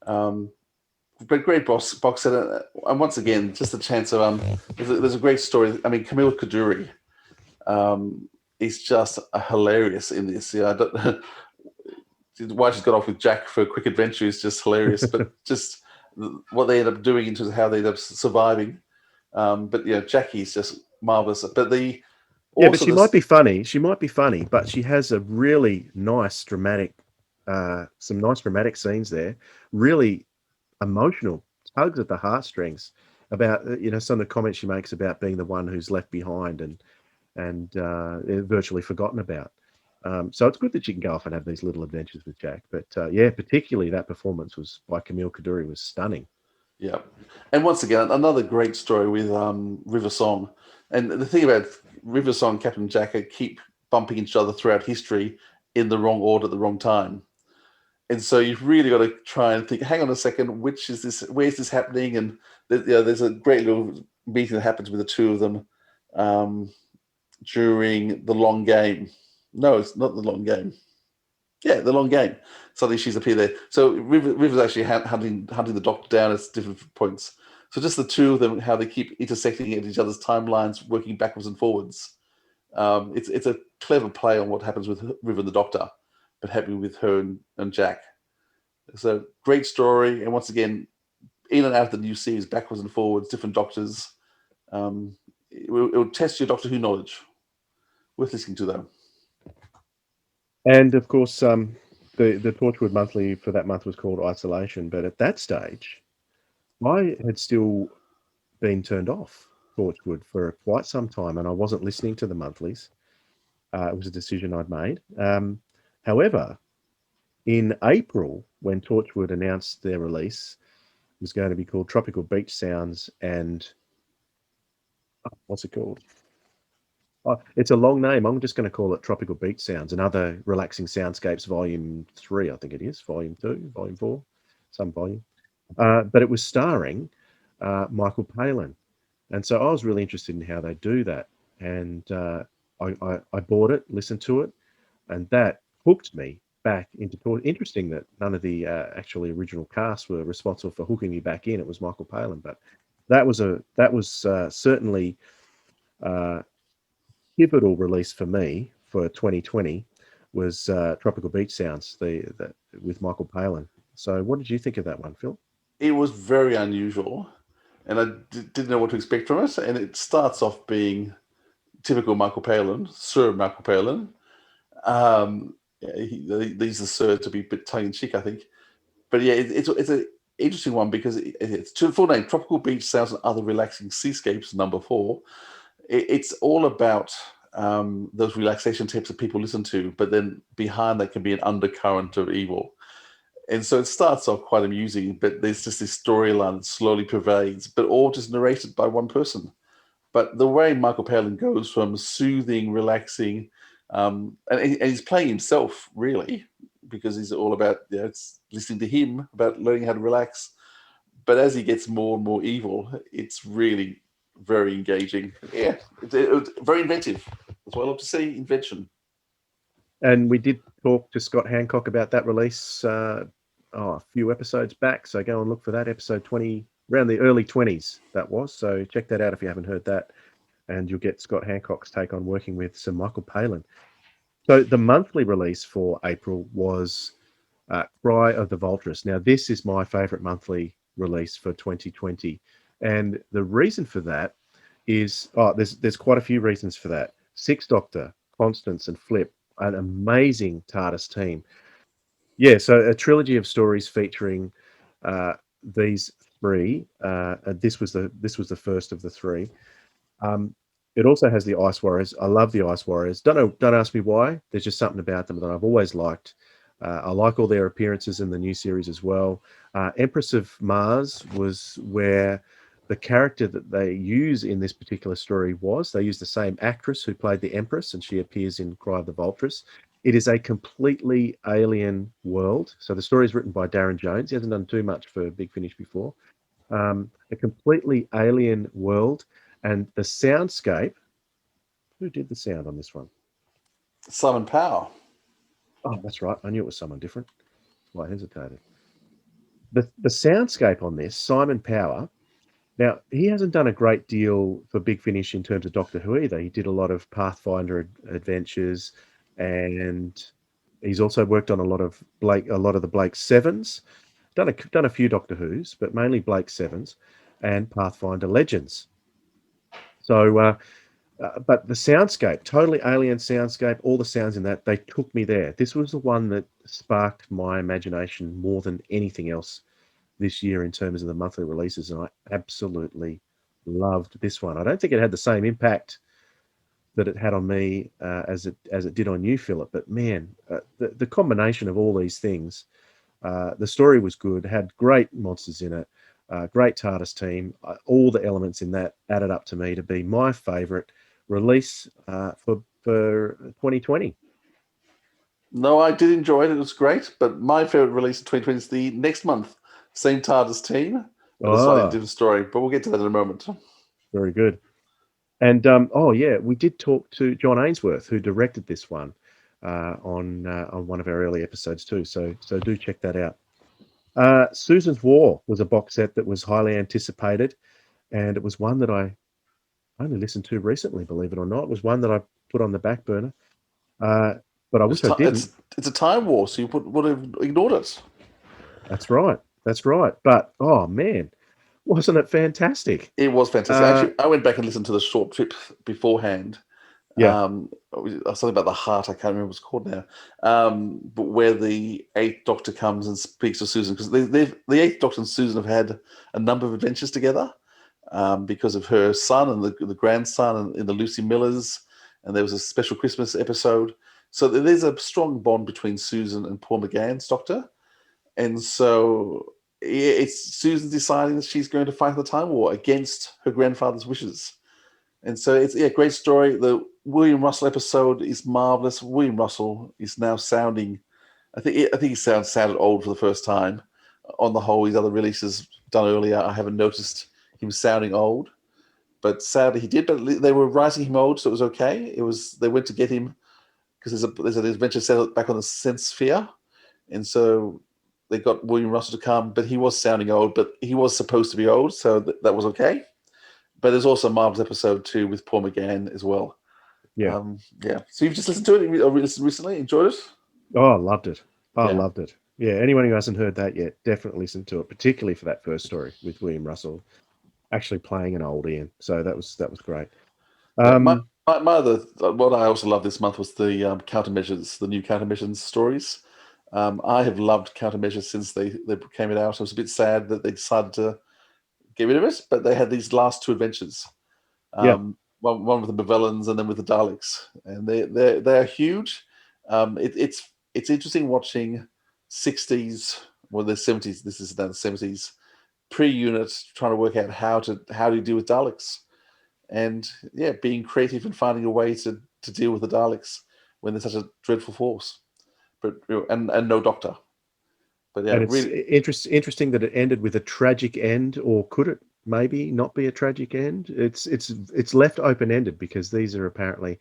But great box set, and once again, just a chance of there's a great story. I mean, Camille Kaduri, is just hilarious in this. Yeah, I don't, why she's got off with Jack for a quick adventure is just hilarious, but just what they end up doing in terms of how they end up surviving. But yeah, Jackie's just marvelous. But but she might be funny. She might be funny, but she has a really nice dramatic, some nice dramatic scenes there. Really emotional, tugs at the heartstrings about some of the comments she makes about being the one who's left behind and virtually forgotten about. So it's good that you can go off and have these little adventures with Jack. But yeah, particularly that performance was by Camille Kaduri was stunning. Yeah, and once again, another great story with River Song. And the thing about River Song and Captain Jack keep bumping each other throughout history in the wrong order at the wrong time. And so you've really got to try and think, hang on a second, which is this? Where's this happening? And there's a great little meeting that happens with the two of them during the long game. No, it's not the long game. Yeah, the long game. Suddenly she's appeared there. So River's actually hunting the Doctor down at different points. So just the two of them, how they keep intersecting at each other's timelines, working backwards and forwards. It's a clever play on what happens with River and the Doctor, but happening with her and Jack. So great story, and once again, in and out of the new series, backwards and forwards, different Doctors. It will test your Doctor Who knowledge. Worth listening to, though. And of course, the Torchwood Monthly for that month was called Isolation. But at that stage, I had still been turned off Torchwood for quite some time, and I wasn't listening to the monthlies. It was a decision I'd made. However, in April, when Torchwood announced their release, it was going to be called Tropical Beach Sounds and what's it called? It's a long name. I'm just going to call it Tropical Beach Sounds and Other Relaxing Soundscapes Volume 3, I think it is, Volume 2, Volume 4, some volume. But it was starring Michael Palin. And so I was really interested in how they do that. And I bought it, listened to it, and that hooked me back into Torchwood. Interesting that none of the actually original cast were responsible for hooking me back in. It was Michael Palin. But that was certainly pivotal release for me for 2020 was Tropical Beach Sounds, with Michael Palin. So what did you think of that one, Phil? It was very unusual, and I didn't know what to expect from it. And it starts off being typical Michael Palin, Sir Michael Palin. Yeah, he's the Sir to be a bit tongue-in-cheek, I think. But yeah, it's an interesting one because it's to the full name, Tropical Beach Sounds and Other Relaxing Seascapes, number 4. It's all about those relaxation tapes that people listen to, but then behind that can be an undercurrent of evil. And so it starts off quite amusing, but there's just this storyline that slowly pervades, but all just narrated by one person. But the way Michael Palin goes from soothing, relaxing, and he's playing himself, really, because he's all about it's listening to him, about learning how to relax. But as he gets more and more evil, it's really very engaging. Yeah, it's very inventive. That's what I love to see, invention. And we did talk to Scott Hancock about that release a few episodes back. So go and look for that, episode 20, around the early 20s that was. So check that out if you haven't heard that. And you'll get Scott Hancock's take on working with Sir Michael Palin. So the monthly release for April was Cry of the Vulturess. Now, this is my favourite monthly release for 2020. And the reason for that is, there's quite a few reasons for that. Sixth Doctor, Constance and Flip, an amazing TARDIS team. Yeah, so a trilogy of stories featuring these three. This was the first of the three. It also has the Ice Warriors. I love the Ice Warriors. Don't ask me why. There's just something about them that I've always liked. I like all their appearances in the new series as well. Empress of Mars was where the character that they use in this particular story was. They use the same actress who played the Empress, and she appears in Cry of the Vulturess. It is a completely alien world. So the story is written by Darren Jones. He hasn't done too much for Big Finish before. A completely alien world. And the soundscape, who did the sound on this one? Simon Power. Oh, that's right. I knew it was someone different. I hesitated. The soundscape on this, Simon Power. Now, he hasn't done a great deal for Big Finish in terms of Doctor Who either. He did a lot of Pathfinder adventures, and he's also worked on a lot of the Blake Sevens. Done a few Doctor Who's, but mainly Blake Sevens and Pathfinder Legends. So, but the soundscape, totally alien soundscape, all the sounds in that, they took me there. This was the one that sparked my imagination more than anything else this year in terms of the monthly releases, and I absolutely loved this one. I don't think it had the same impact that it had on me as it did on you, Philip. But man, the combination of all these things, the story was good, had great monsters in it, great TARDIS team, all the elements in that added up to me to be my favourite release for 2020. No, I did enjoy it. It was great. But my favorite release of 2020 is the next month. Same TARDIS team, but a slightly Oh, different story. But we'll get to that in a moment. very good. And oh yeah, we did talk to John Ainsworth, who directed this one on one of our early episodes too. So do check that out. Susan's War was a box set that was highly anticipated, and it was one that I only listened to recently, believe it or not. It was one that I put on the back burner, but I wish I didn't. It's a time war, so you would have ignored it. That's right. That's right. But oh man, wasn't it fantastic? It was fantastic. Actually, I went back and listened to the short trip beforehand. Yeah. Something about the heart. I can't remember what it's called now. But where the Eighth Doctor comes and speaks to Susan, because the Eighth Doctor and Susan have had a number of adventures together because of her son and the grandson in the Lucy Millers, and there was a special Christmas episode. So there's a strong bond between Susan and Paul McGann's Doctor, and so it's Susan deciding that she's going to fight the Time War against her grandfather's wishes. And so it's a great story. The William Russell episode is marvelous. William Russell is now sounding, I think he sounded old for the first time. On the whole, his other releases done earlier, I haven't noticed him sounding old, but sadly he did. But they were writing him old, so it was okay. They went to get him because there's an adventure set back on the Sense Sphere, and so they got William Russell to come. But he was sounding old, but he was supposed to be old, so that was okay. But there's also a marvelous episode too with Paul McGann as well. Yeah. So you've just listened to it or listened recently? Enjoyed it? Oh, I loved it. I loved it. Yeah. Anyone who hasn't heard that yet, definitely listen to it, particularly for that first story with William Russell actually playing an old Ian. So that was great. My other, what I also loved this month was the countermeasures, the new countermeasures stories. I have loved countermeasures since they came out. I was a bit sad that they decided to get rid of it, but they had these last two adventures. One with the Bavellans and then with the Daleks, and they're huge. It's interesting watching 60s, well, the 70s. This is now the 70s pre-unit trying to work out how do you deal with Daleks, and being creative and finding a way to deal with the Daleks when they're such a dreadful force, but and no Doctor. But and it's really interesting that it ended with a tragic end, or could it maybe not be a tragic end? It's left open-ended because these are apparently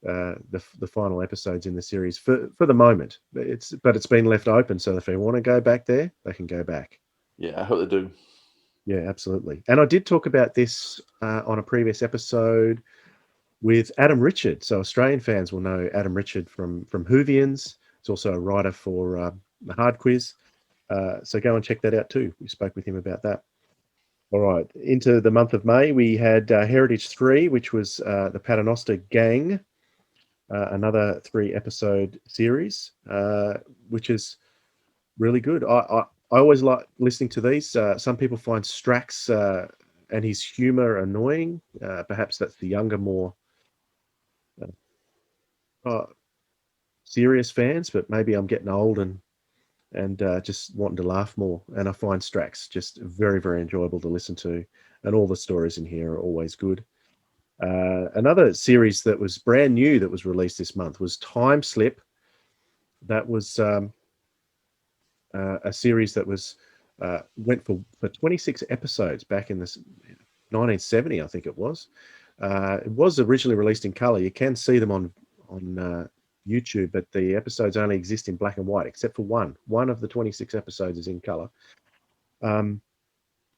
the final episodes in the series for the moment. But it's been left open, so if they want to go back there, they can go back. Yeah, I hope they do. Yeah, absolutely. And I did talk about this on a previous episode with Adam Richard. So Australian fans will know Adam Richard from Whovians. He's also a writer for the Hard Quiz. So go and check that out too. We spoke with him about that. All right. Into the month of May, we had Heritage 3, which was the Paternoster Gang, another 3-episode series, which is really good. I always like listening to these. Some people find Strax and his humor annoying. Perhaps that's the younger, more serious fans, but maybe I'm getting old and just wanting to laugh more. And I find Strax just very, very enjoyable to listen to, and all the stories in here are always good. Another series that was brand new that was released this month was Time Slip. That was a series that was went for 26 episodes back in this 1970, I think it was. It was originally released in color. You can see them on YouTube, but the episodes only exist in black and white, except for one. One of the 26 episodes is in color. And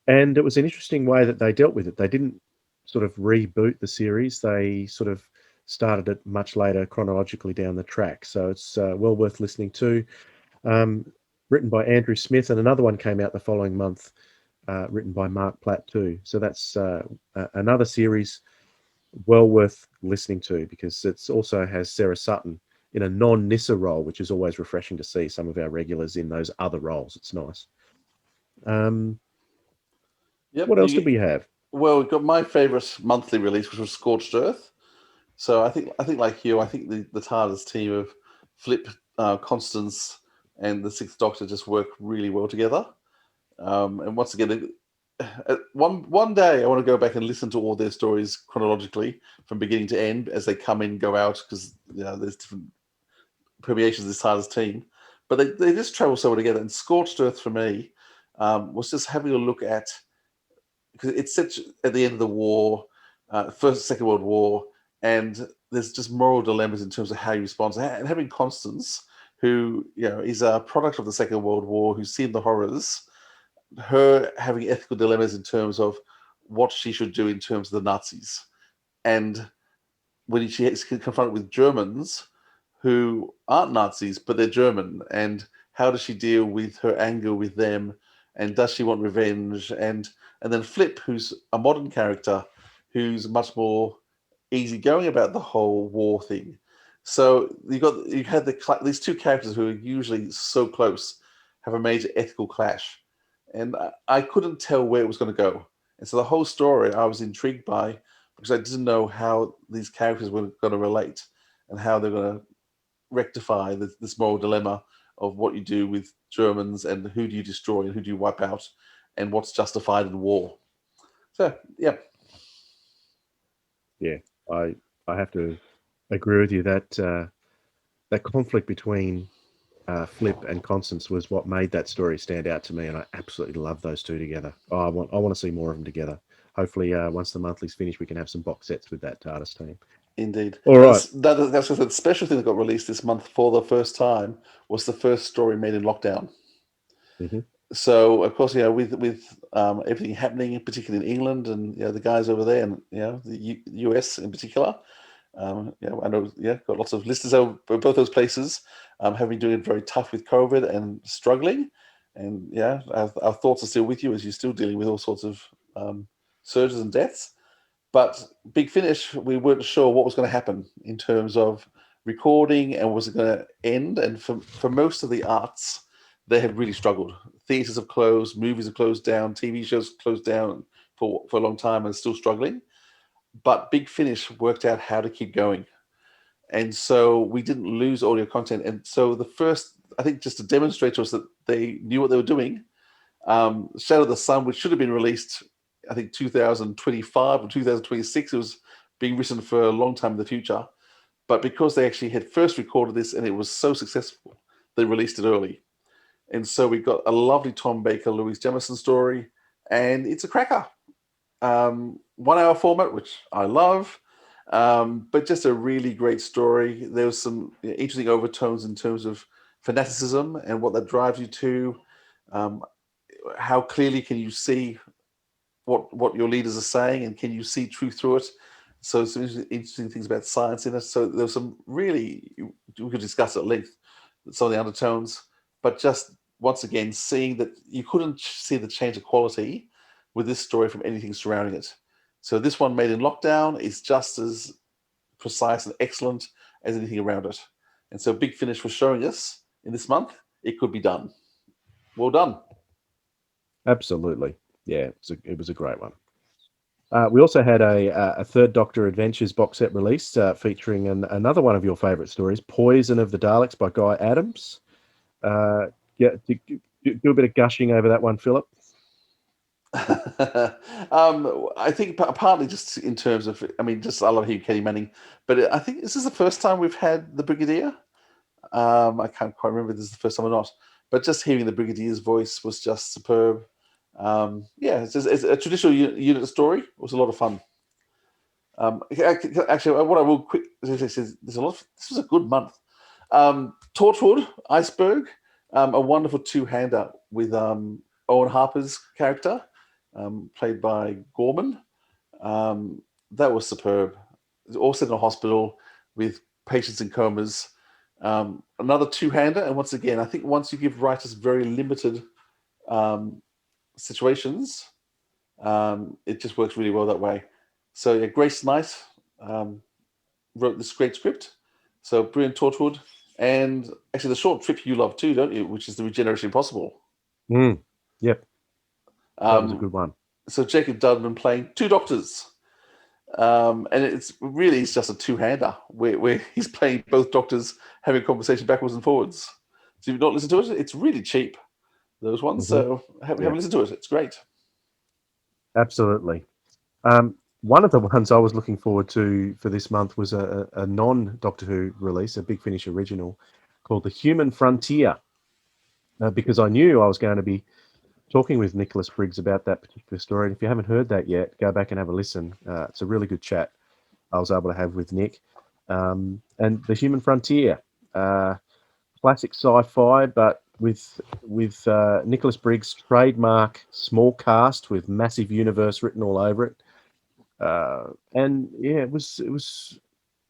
it was an interesting way that they dealt with it. They didn't sort of reboot the series. They sort of started it much later chronologically down the track. So it's well worth listening to. Written by Andrew Smith, and another one came out the following month, written by Mark Platt too. So that's another series well worth listening to, because it also has Sarah Sutton in a non-Nissa role, which is always refreshing to see some of our regulars in those other roles. It's nice. What else did we have? Well, we've got my favourite monthly release, which was Scorched Earth, So I think like you, I think the TARDIS team of Flip, Constance, and the Sixth Doctor just work really well together. And once again, one day I want to go back and listen to all their stories chronologically from beginning to end as they come in, go out, because there's different permeations of this TARDIS team. But they just travel so well together. And Scorched Earth for me was just having a look at, because it's set at the end of the war, Second World War, and there's just moral dilemmas in terms of how you respond. And having Constance, who is a product of the Second World War, who's seen the horrors, her having ethical dilemmas in terms of what she should do in terms of the Nazis, and when she is confronted with Germans who aren't Nazis but they're German, and how does she deal with her anger with them, and does she want revenge, and then Flip, who's a modern character who's much more easygoing about the whole war thing. So you had these two characters who are usually so close have a major ethical clash, and I couldn't tell where it was going to go. And so the whole story I was intrigued by, because I didn't know how these characters were going to relate and how they're going to rectify this moral dilemma of what you do with Germans and who do you destroy and who do you wipe out and what's justified in war. So yeah. Yeah, I have to agree with you that that conflict between Flip and Constance was what made that story stand out to me, and I absolutely love those two together. Oh, I want to see more of them together. Hopefully, once the monthly's finished, we can have some box sets with that TARDIS team. Indeed. All right. That's the special thing that got released this month for the first time was the first story made in lockdown. Mm-hmm. So of course, with everything happening, particularly in England, and the guys over there, and the US in particular, I know, got lots of listeners over both those places, have been doing it very tough with COVID and struggling, and our thoughts are still with you as you're still dealing with all sorts of surges and deaths. But Big Finish, we weren't sure what was going to happen in terms of recording and was it going to end. And for most of the arts, they have really struggled. Theaters have closed, movies have closed down, TV shows closed down for a long time and still struggling. But Big Finish worked out how to keep going. And so we didn't lose audio content. And so the first, I think, just to demonstrate to us that they knew what they were doing, Shadow of the Sun, which should have been released, I think, 2025 or 2026, it was being written for a long time in the future. But because they actually had first recorded this and it was so successful, they released it early. And so we got a lovely Tom Baker, Louise Jamison story, and it's a cracker. 1 hour format, which I love, but just a really great story. There was some interesting overtones in terms of fanaticism and what that drives you to. How clearly can you see what your leaders are saying, and can you see truth through it? So some interesting things about science in it. So there's some really, we could discuss at length some of the undertones, but just once again seeing that you couldn't see the change of quality with this story from anything surrounding it. So this one made in lockdown is just as precise and excellent as anything around it. And so Big Finish was showing us in this month it could be done. Well done. Absolutely. Yeah, it was a great one. We also had a Third Doctor Adventures box set released featuring another one of your favourite stories, Poison of the Daleks by Guy Adams. Do a bit of gushing over that one, Philip. I think partly just in terms of, I love hearing Kenny Manning, but I think this is the first time we've had the Brigadier. I can't quite remember if this is the first time or not, but just hearing the Brigadier's voice was just superb. It's a traditional unit story. It was a lot of fun. Actually, what I will quick is this was a good month. Torchwood, Iceberg, a wonderful two-hander with Owen Harper's character, played by Gorman. That was superb. It was all set in a hospital with patients in comas. Another two-hander, and once again, I think once you give writers very limited situations, it just works really well that way. So yeah, Grace Knight wrote this great script. So brilliant Torchwood, and actually the short trip you love too, don't you? Which is the Regeneration Impossible. Yep, that was a good one. So Jacob Dudman playing two doctors, And it's just a two-hander where he's playing both doctors having a conversation backwards and forwards. So if you've not listened to it, it's really cheap, those ones. Mhm. So have Yeah, a listen to it. It's great. absolutely. One of the ones I was looking forward to for this month was a non-Doctor Who release, a Big Finish original called The Human Frontier, because I knew I was going to be talking with Nicholas Briggs about that particular story. And if you haven't heard that yet, go back and have a listen. It's a really good chat I was able to have with Nick. And The Human Frontier, classic sci-fi, but with Nicholas Briggs' trademark small cast with massive universe written all over it. And yeah, it was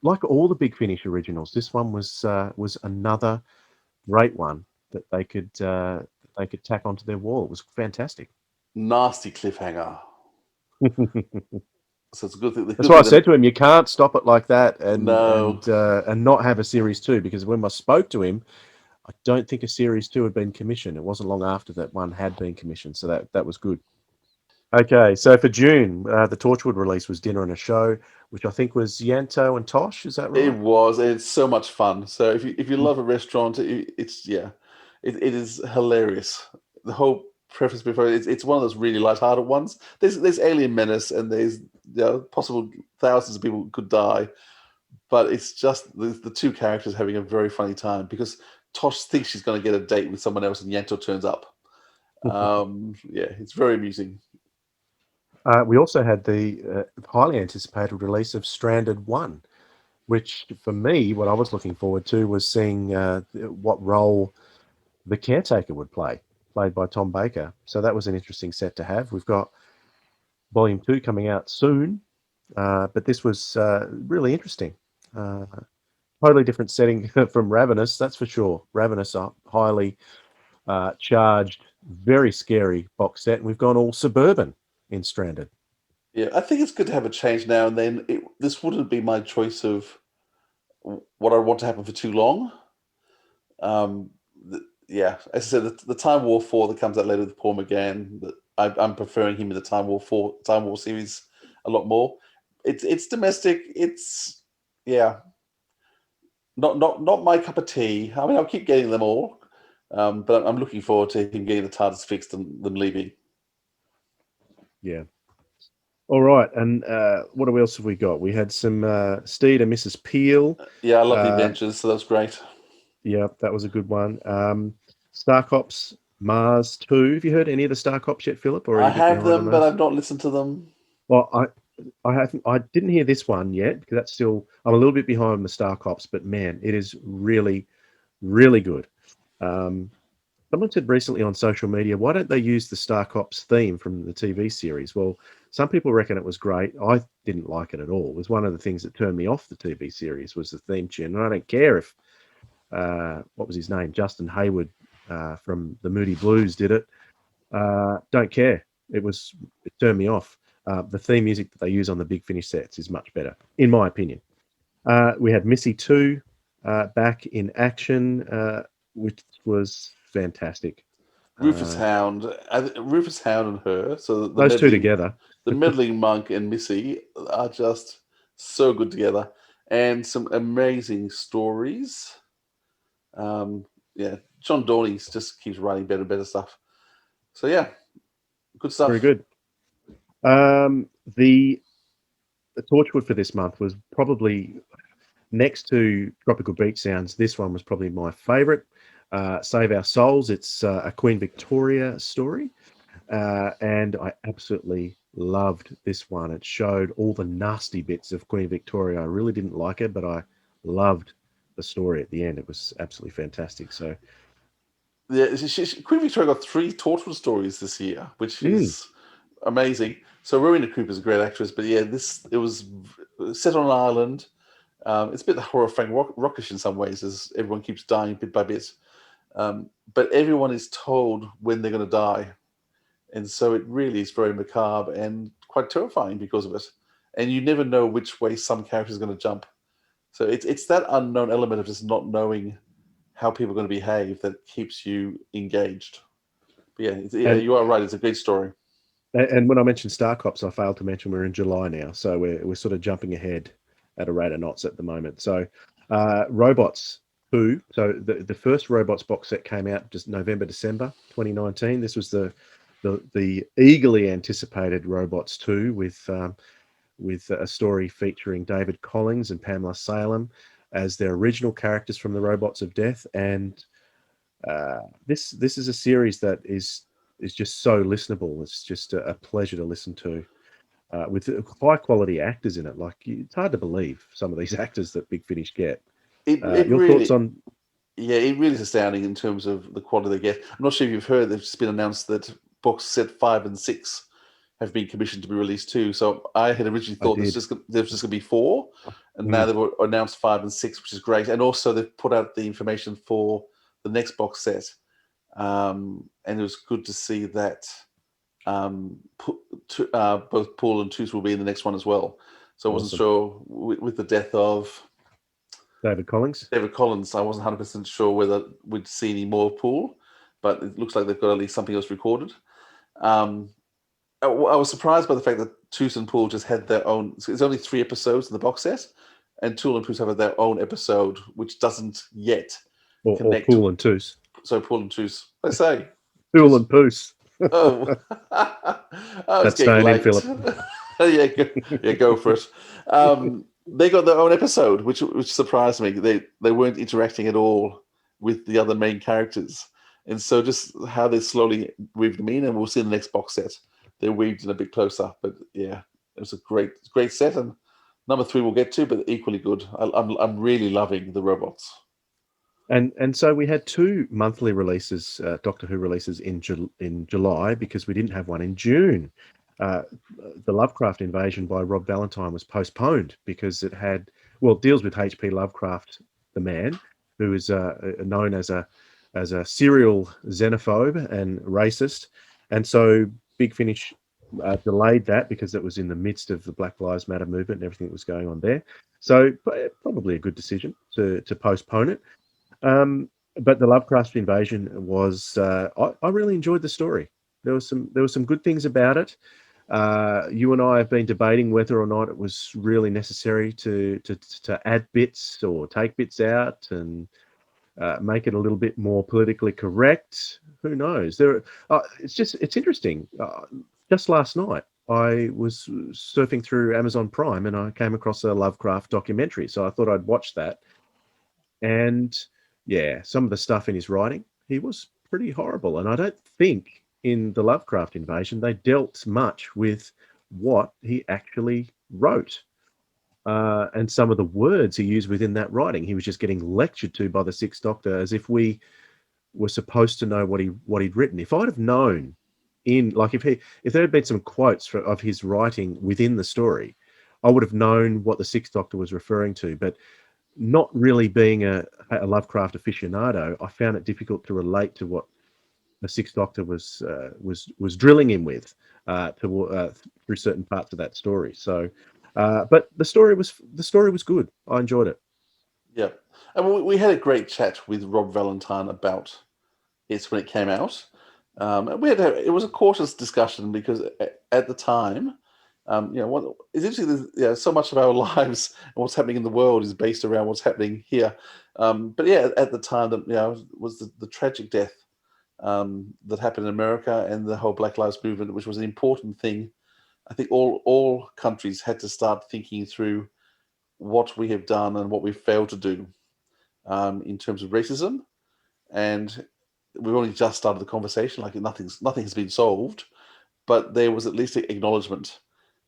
like all the Big Finish originals. This one was another great one that they could tack onto their wall. It was fantastic. Nasty cliffhanger. So it's a good thing. That's why I said to him, you can't stop it like that No. and not have a series 2, because when I spoke to him, I don't think a series 2 had been commissioned. It wasn't long after that one had been commissioned, so that was good. Okay, so for June, the Torchwood release was Dinner and a Show, which I think was Yanto and Tosh. Is that It right? was. It's so much fun. So if you Mm. love a restaurant, it is hilarious. The whole preface before it's one of those really light-hearted ones. There's alien menace and there's possible thousands of people could die, but it's just the two characters having a very funny time because Tosh thinks she's going to get a date with someone else and Yanto turns up. Yeah, it's very amusing. We also had the highly anticipated release of Stranded 1, which for me, what I was looking forward to was seeing what role the caretaker would play, played by Tom Baker. So that was an interesting set to have. We've got Volume 2 coming out soon, but this was really interesting. Uh, Totally different setting from Ravenous, that's for sure. Ravenous, a highly charged, very scary box set, and we've gone all suburban in Stranded. Yeah, I think it's good to have a change now and then. This wouldn't be my choice of what I want to happen for too long. Um, yeah, as I said, the Time War 4 that comes out later with Paul McGann, I'm preferring him in the Time War series a lot more. It's domestic. It's yeah, not my cup of tea. I mean, I'll keep getting them all, but I'm looking forward to him getting the TARDIS fixed and them leaving. Yeah. All right, and what else have we got? We had some Steed and Mrs. Peel. Yeah, I love the Uh, adventures, so that's great. yeah, that was a good one. Star Cops Mars 2. Have you heard any of the Star Cops yet, Philip, or are I you a bit have behind on them, but those? I've not listened to them. Well, I haven't. I didn't hear this one yet because that's still. I'm a little bit behind on the Star Cops, but man, it is really, really good. Um, Someone said recently on social media, why don't they use the Star Cops theme from the TV series? Well, some people reckon it was great. I didn't like it at all. It was one of the things that turned me off the TV series was the theme tune. And I don't care if what was his name, Justin Hayward from the Moody Blues did it. Don't care. It turned me off. The theme music that they use on the Big Finish sets is much better, in my opinion. We had Missy 2 back in action, which was fantastic. Uh, Rufus Hound and her. So those two together. the meddling monk and Missy are just so good together, and some amazing stories. Yeah, John Dorney just keeps writing better and better stuff. So yeah, good Very stuff. good. Um, the Torchwood for this month was probably next to Tropical Beach Sounds. This one was probably my favourite. Save Our Souls. It's a Queen Victoria story. And I absolutely loved this one. It showed all the nasty bits of Queen Victoria. I really didn't like it, but I loved the story at the end. It was absolutely fantastic. So, Yeah, Queen Victoria got 3 Torchwood stories this year, which mm, is amazing. So Rowena Cooper's a great actress, but yeah, it was set on an island. It's a bit horror Frank Rockish in some ways, as everyone keeps dying bit by bit. But everyone is told when they're going to die, and so it really is very macabre and quite terrifying because of it. And you never know which way some character is going to jump. So it's that unknown element of just not knowing how people are going to behave that keeps you engaged. But yeah, and you are right. It's a great story. And when I mentioned Star Cops, I failed to mention we're in July now, so we're sort of jumping ahead at a rate of knots at the moment. So, Robots 2. So the first Robots box set came out just November, December 2019. This was the eagerly anticipated Robots 2 with a story featuring David Collins and Pamela Salem as their original characters from the Robots of Death. And this is a series that is just so listenable. It's just a pleasure to listen to, with high quality actors in it. Like, it's hard to believe some of these actors that Big Finish get. It Your thoughts really, on? yeah, it really is astounding in terms of the quality they get. I'm not sure if you've heard, it's just been announced that box set 5 and 6 have been commissioned to be released too. So I had originally I thought did. there was just going to be 4, and now Mm, they've announced 5 and 6, which is great. And also they've put out the information for the next box set, and it was good to see that both Paul and Tooth will be in the next one as well. So I wasn't awesome. sure with the death of David Collins. David Collins. I wasn't 100% sure whether we'd see any more of Paul, but it looks like they've got at least something else recorded. I was surprised by the fact that Tooth and Pool just had their own. It's only 3 episodes in the box set, and Tool and Tooth have their own episode, which doesn't yet Or connect. Pool and Toos. So Pool and Tooth, I say. Pool and Poos. Oh, oh, it's That's getting staying in, late. Philip. Yeah, go for it. They got their own episode, which surprised me. They weren't interacting at all with the other main characters, and so just how they slowly weaved them in, and we'll see in the next box set. They're weaved in a bit closer, but yeah, it was a great set, and number 3 we'll get to, but equally good. I'm really loving the robots. And so we had 2 monthly releases, Doctor Who releases in July, because we didn't have one in June. The Lovecraft Invasion by Rob Valentine was postponed because it deals with H.P. Lovecraft, the man, who is known as a serial xenophobe and racist. And so Big Finish delayed that because it was in the midst of the Black Lives Matter movement and everything that was going on there. So probably a good decision to postpone it. But the Lovecraft Invasion was, I really enjoyed the story. There was some good things about it. You and I have been debating whether or not it was really necessary to add bits or take bits out and make it a little bit more politically correct. Who knows? It's interesting. Just last night, I was surfing through Amazon Prime and I came across a Lovecraft documentary, so I thought I'd watch that. And yeah, some of the stuff in his writing, he was pretty horrible. And I don't think in the Lovecraft Invasion they dealt much with what he actually wrote. And some of the words he used within that writing, he was just getting lectured to by the Sixth Doctor as if we were supposed to know what he'd written. If I'd have known if there had been some quotes of his writing within the story, I would have known what the Sixth Doctor was referring to. But not really being a Lovecraft aficionado, I found it difficult to relate to what the Sixth Doctor was drilling him with through certain parts of that story. So, but the story was good. I enjoyed it. Yeah, and we had a great chat with Rob Valentine about it when it came out. And it was a cautious discussion because at the time, it's interesting. So much of our lives and what's happening in the world is based around what's happening here. But yeah, at the time, that was the tragic death that happened in America and the whole Black Lives Movement, which was an important thing. I think all countries had to start thinking through what we have done and what we've failed to do in terms of racism, and we've only just started the conversation. Like nothing has been solved, but there was at least an acknowledgement.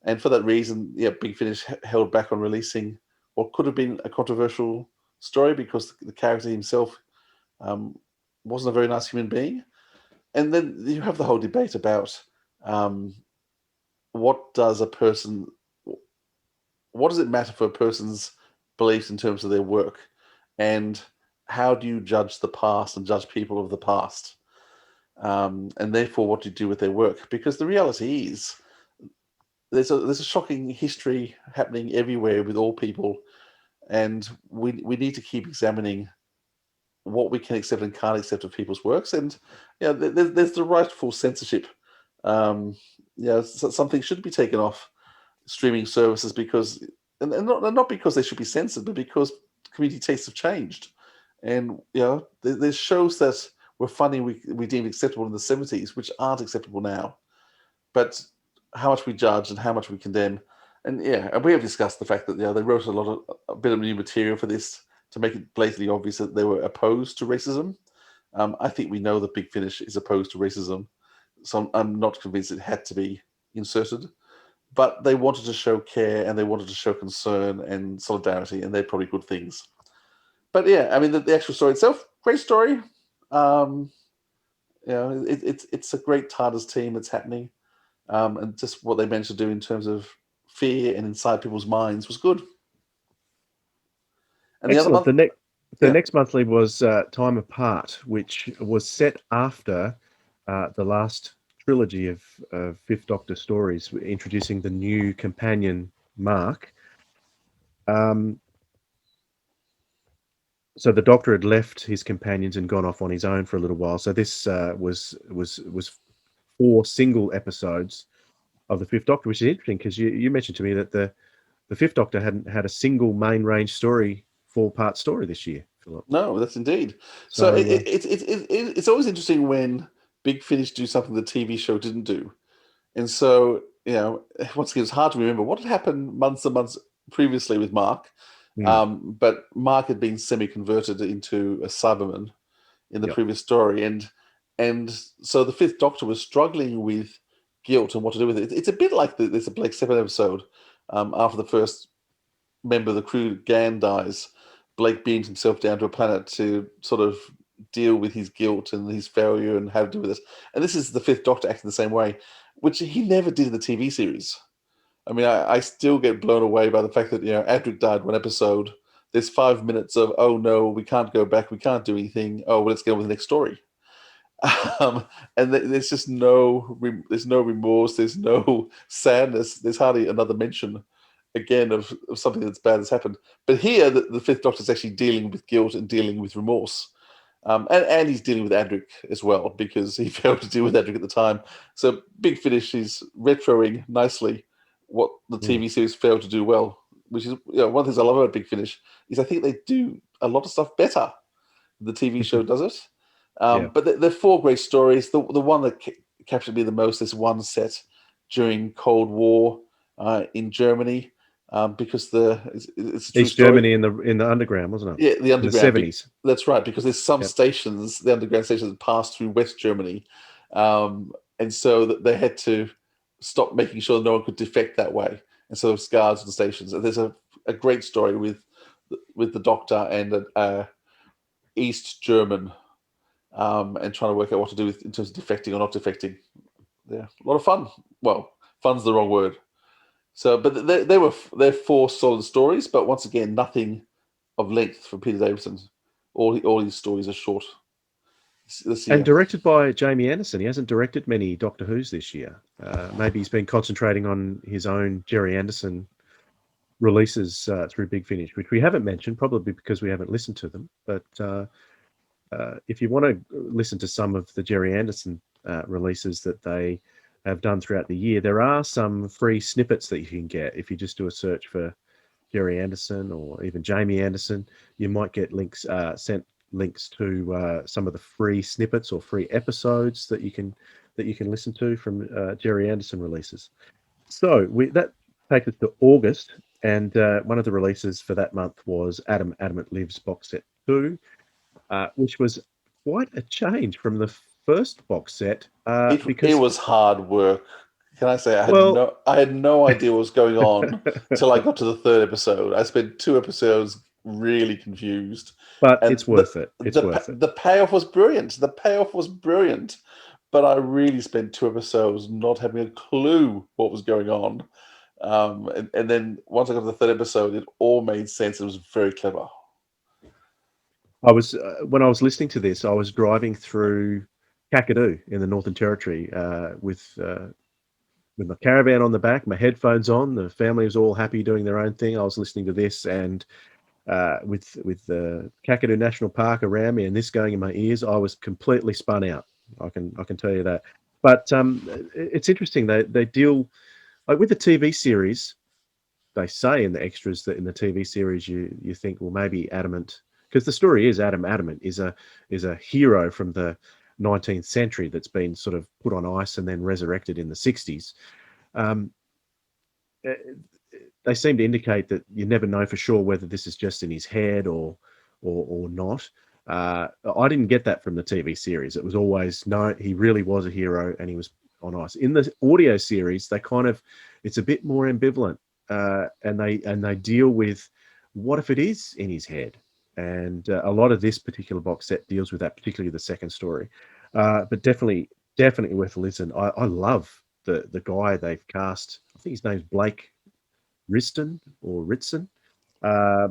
And for that reason, yeah, Big Finish held back on releasing what could have been a controversial story because the character himself um, wasn't a very nice human being. And then you have the whole debate about um, what does what does it matter for a person's beliefs in terms of their work, and how do you judge the past and judge people of the past, and therefore what do you do with their work? Because the reality is there's a shocking history happening everywhere with all people, and we need to keep examining what we can accept and can't accept of people's works. And there's the rightful censorship. Um, something should be taken off streaming services because, and not because they should be censored, but because community tastes have changed. And there's shows that were funny we deemed acceptable in the 70s, which aren't acceptable now. But how much we judge and how much we condemn, and we have discussed the fact that they wrote a bit of new material for this to make it blatantly obvious that they were opposed to racism. I think we know that Big Finish is opposed to racism, so I'm not convinced it had to be inserted. But they wanted to show care and they wanted to show concern and solidarity, and they're probably good things. But I mean, the actual story itself, great story. It's a great TARDIS team that's happening, and just what they managed to do in terms of fear and inside people's minds was good. And Excellent. the other month, The next monthly was Time Apart, which was set after the last trilogy of Fifth Doctor stories, introducing the new companion Mark. So the Doctor had left his companions and gone off on his own for a little while. So this was 4 single episodes of the Fifth Doctor, which is interesting because you mentioned to me that the Fifth Doctor hadn't had a single main range story, 4-part story this year, Philip. No, that's indeed. So it's always interesting when Big Finish do something the TV show didn't do. And so, once again, it's hard to remember what had happened months and months previously with Mark. But Mark had been semi-converted into a Cyberman in the previous story. And so the Fifth Doctor was struggling with guilt and what to do with it. It's a bit like there's a Blake 7 episode after the first member of the crew, Gan, dies. Blake beams himself down to a planet to sort of deal with his guilt and his failure and how to deal with it. And this is the Fifth Doctor acting the same way, which he never did in the TV series. I mean, I still get blown away by the fact that, Adric died one episode. There's 5 minutes of, oh no, we can't go back, we can't do anything. Oh, well, let's get on with the next story. And there's just there's no remorse, there's no sadness, there's hardly another mention again of something that's bad that's happened. But here, the Fifth Doctor is actually dealing with guilt and dealing with remorse. And he's dealing with Adric as well, because he failed to deal with Adric at the time. So Big Finish is retroing nicely what the TV series failed to do well, which is one of the things I love about Big Finish is I think they do a lot of stuff better than the TV show does it. But they're 4 great stories. The one that captured me the most is one set during Cold War in Germany, because it's East Germany in the underground, wasn't it? Yeah, the underground. In the 70s. That's right, because there's some stations, the underground stations, that pass through West Germany, and so that they had to stop making sure no one could defect that way, and so there's guards on the stations. And there's a great story with the Doctor and East German, and trying to work out what to do in terms of defecting or not defecting. Yeah, a lot of fun. Well, fun's the wrong word. So, but they're 4 solid stories, but once again, nothing of length from Peter Davison. All his stories are short. This year. And directed by Jamie Anderson. He hasn't directed many Doctor Who's this year. Maybe he's been concentrating on his own Jerry Anderson releases through Big Finish, which we haven't mentioned, probably because we haven't listened to them. But if you want to listen to some of the Jerry Anderson releases that they have done throughout the year, there are some free snippets that you can get. If you just do a search for Jerry Anderson or even Jamie Anderson, you might get sent links to some of the free snippets or free episodes that you can listen to from Jerry Anderson releases. So that takes us to August, and one of the releases for that month was Adamant Lives box set 2, which was quite a change from the first box set. Because it was hard work. Can I say I had no idea what was going on until I got to the 3rd episode. I spent 2 episodes really confused. But it's worth it. Worth it. The payoff was brilliant. But I really spent 2 episodes not having a clue what was going on. And then once I got to the 3rd episode, it all made sense. It was very clever. When I was listening to this, I was driving through Kakadu in the Northern Territory with my caravan on the back, my headphones on. The family was all happy doing their own thing. I was listening to this, and with the Kakadu National Park around me and this going in my ears, I was completely spun out. I can tell you that. But it's interesting. They deal like with the TV series. They say in the extras that in the TV series you think, well, maybe Adamant, because the story is Adamant is a hero from the 19th century that's been sort of put on ice and then resurrected in the 60s. Um, eh, they seem to indicate that you never know for sure whether this is just in his head or not. I didn't get that from the TV series. It was always no, he really was a hero and he was on ice. In the audio series, they kind of it's a bit more ambivalent, and they deal with what if it is in his head, and a lot of this particular box set deals with that, particularly the second story. But definitely worth a listen. I love the guy they've cast. I think his name's Blake Riston or Ritson. Uh,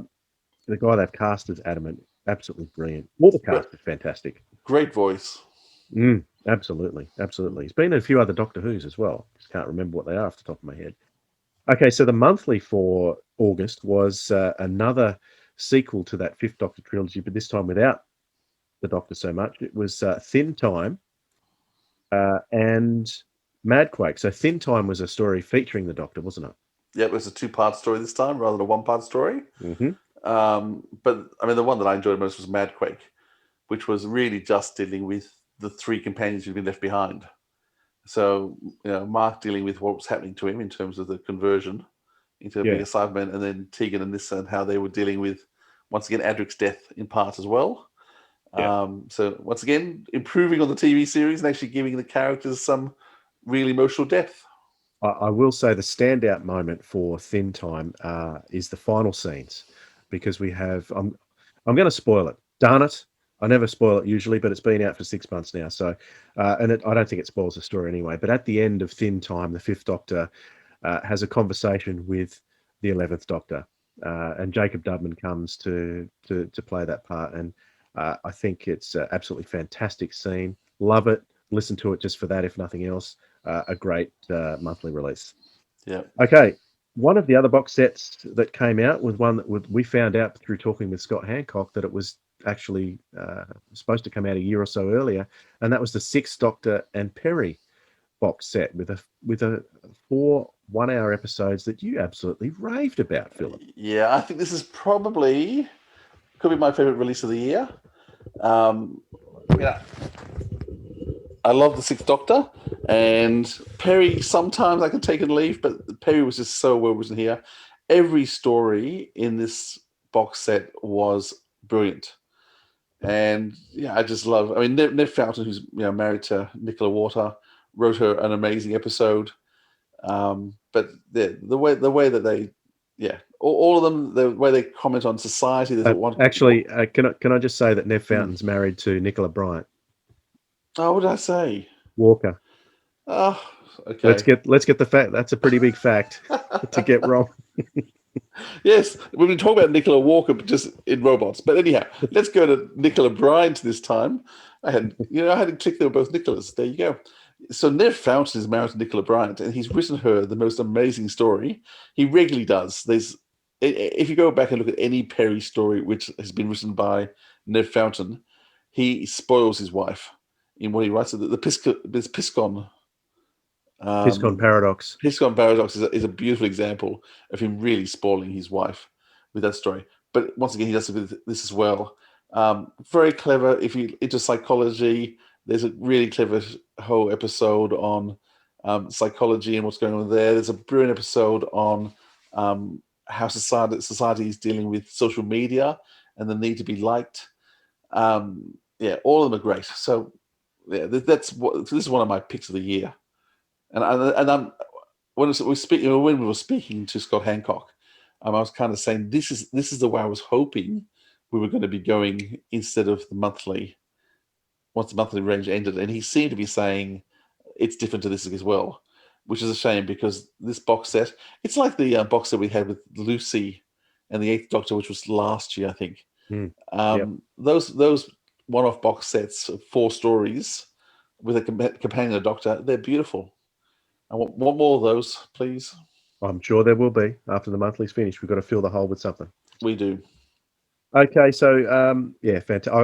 the guy they've cast as Adamant, absolutely brilliant. All the cast is fantastic. Great voice. Absolutely. He's been in a few other Doctor Who's as well. Just can't remember what they are off the top of my head. Okay, so the monthly for August was another sequel to that Fifth Doctor trilogy, but this time without the Doctor so much. It was Thin Time and Madquake. So Thin Time was a story featuring the Doctor, wasn't it? Yeah, it was a two-part story this time rather than a one-part story. Mm-hmm. But I mean, the one that I enjoyed most was Madquake, which was really just dealing with the three companions who'd been left behind. So, Mark dealing with what was happening to him in terms of the conversion into being a Cyberman, and then Tegan and Nissa and how they were dealing with, once again, Adric's death in part as well. Yeah. So, once again, improving on the TV series and actually giving the characters some really emotional depth. I will say the standout moment for Thin Time is the final scenes, because we have. I'm going to spoil it. Darn it! I never spoil it usually, but it's been out for 6 months now. So, I don't think it spoils the story anyway. But at the end of Thin Time, the Fifth Doctor has a conversation with the 11th Doctor, and Jacob Dudman comes to play that part. And I think it's an absolutely fantastic scene. Love it. Listen to it just for that, if nothing else. A great monthly release. Yeah. Okay. One of the other box sets that came out was one that we found out through talking with Scott Hancock that it was actually supposed to come out a year or so earlier, and that was the Sixth Doctor and Perry box set with a 4 1-hour episodes that you absolutely raved about, Philip. Yeah, I think this is probably could be my favorite release of the year. Yeah, I love the Sixth Doctor, and Perry. Sometimes I can take and leave, but Perry was just so well written here. Every story in this box set was brilliant, and yeah, I just love. I mean, Ned Fountain, who's married to Nicola Water, wrote her an amazing episode. But the way that they, all of them, the way they comment on society. There's one. Actually, can I just say that Nev Fountain's married to Nicola Bryant? Oh, what did I say? Walker. Oh, okay. Let's get the fact. That's a pretty big fact to get wrong. Yes, we've been talking about Nicola Walker, but just in robots. But anyhow, let's go to Nicola Bryant this time. I had to click they were both Nicolas. There you go. So Ned Fountain is married to Nicola Bryant, and he's written her the most amazing story. He regularly does. If you go back and look at any Perry story which has been written by Ned Fountain, he spoils his wife in what he writes. The Piscon. Piscon Paradox. Piscon Paradox is a beautiful example of him really spoiling his wife with that story. But once again, he does it with this as well. Very clever. If you're into psychology, there's a really clever whole episode on psychology and what's going on there. There's a brilliant episode on how society is dealing with social media and the need to be liked. All of them are great. So this is one of my picks of the year. And when we were speaking to Scott Hancock, I was kind of saying this is the way I was hoping we were going to be going instead of the monthly. Once the monthly range ended, and he seemed to be saying it's different to this as well, which is a shame because this box set, it's like the box set we had with Lucy and the Eighth Doctor, which was last year, I think. Yep. Those one-off box sets of 4 stories with a companion Doctor, they're beautiful. I want more of those, please. I'm sure there will be after the monthly's finished. We've got to fill the hole with something. We do. Okay, so yeah,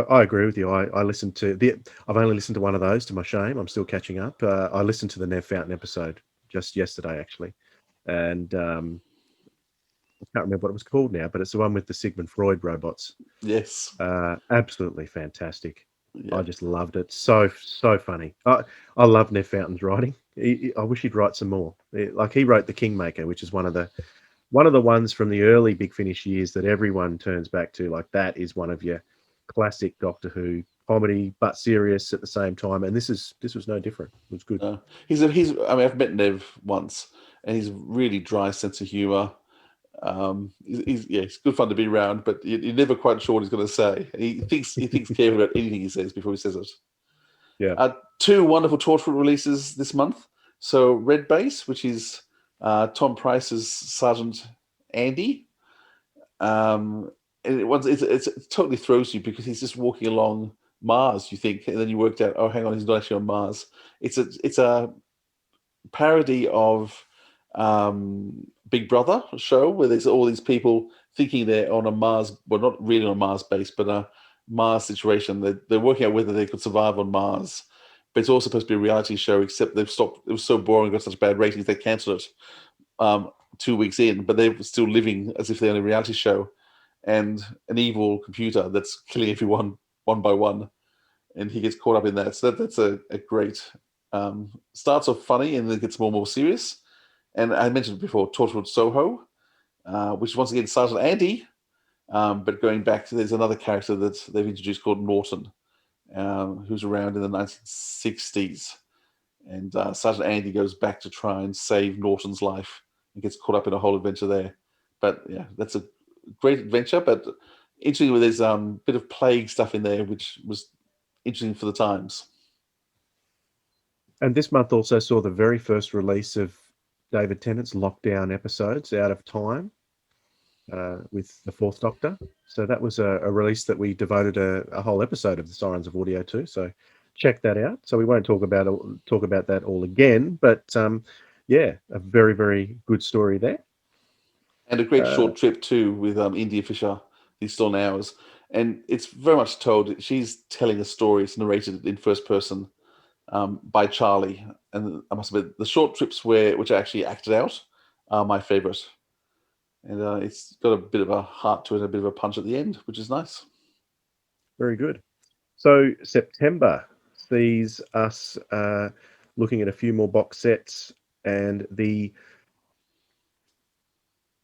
I agree with you. I listened to the. I've only listened to one of those, to my shame. I'm still catching up. I listened to the Nev Fountain episode just yesterday, actually, and I can't remember what it was called now, but it's the one with the Sigmund Freud robots. Yes. Absolutely fantastic. I Yeah. just loved it. So funny. I love Nev Fountain's writing. I wish he'd write some more. Like he wrote The Kingmaker, which is one of the ones from the early Big Finish years that everyone turns back to. Like that is one of your classic Doctor Who comedy, but serious at the same time. And this was no different. It was good. He's. I mean, I've met Nev once, and he's really dry sense of humor. Yeah, it's good fun to be around, but you're never quite sure what he's going to say. He thinks carefully about anything he says before he says it. Yeah. Two wonderful Torchwood releases this month. So Red Base, which is Tom Price's Sergeant Andy. And it totally throws you because he's just walking along Mars, you think, and then you worked out, oh, hang on, he's not actually on Mars. It's a parody of Big Brother show where there's all these people thinking they're on a Mars, well, not really on a Mars base, but a Mars situation. They're working out whether they could survive on Mars. But it's all supposed to be a reality show, except they've stopped. It was so boring, got such bad ratings, they cancelled it 2 weeks in, but they're still living as if they're on a reality show. And an evil computer that's killing everyone one by one, and he gets caught up in that. So that's a great starts off funny and then gets more and more serious. And I mentioned before Torchwood Soho, which once again Sergeant Andy, but going back to there's another character that they've introduced called Norton, who's around in the 1960s, and Sergeant Andy goes back to try and save Norton's life and gets caught up in a whole adventure there. But yeah, that's a great adventure. But interesting, with there's bit of plague stuff in there, which was interesting for the times. And this month also saw the very first release of David Tennant's Lockdown episodes, Out of Time, with the Fourth Doctor. So that was a release that we devoted a whole episode of the Sirens of Audio to. So check that out. So we won't talk about that all again, but yeah, a very, very good story there. And a great short trip too with India Fisher, These Stolen Hours. And it's very much told, she's telling a story, it's narrated in first person by Charlie. And I must admit, the short trips which are actually acted out are my favorite. And it's got a bit of a heart to it, a bit of a punch at the end, which is nice. Very good. So September sees us looking at a few more box sets, and the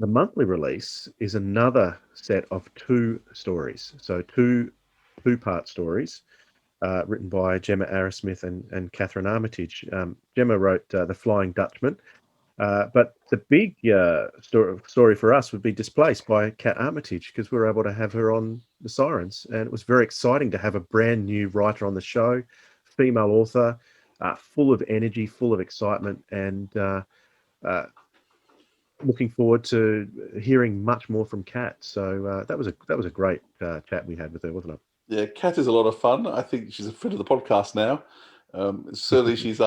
monthly release is another set of two stories. So two-part stories written by Gemma Arrowsmith and Catherine Armitage. Gemma wrote The Flying Dutchman, but the big story for us would be Displaced by Cat Armitage, because we were able to have her on the Sirens, and it was very exciting to have a brand new writer on the show, female author, full of energy, full of excitement, and looking forward to hearing much more from Cat. So that was a great chat we had with her, wasn't it? Yeah, Kat is a lot of fun. I think she's a friend of the podcast now. Certainly, she's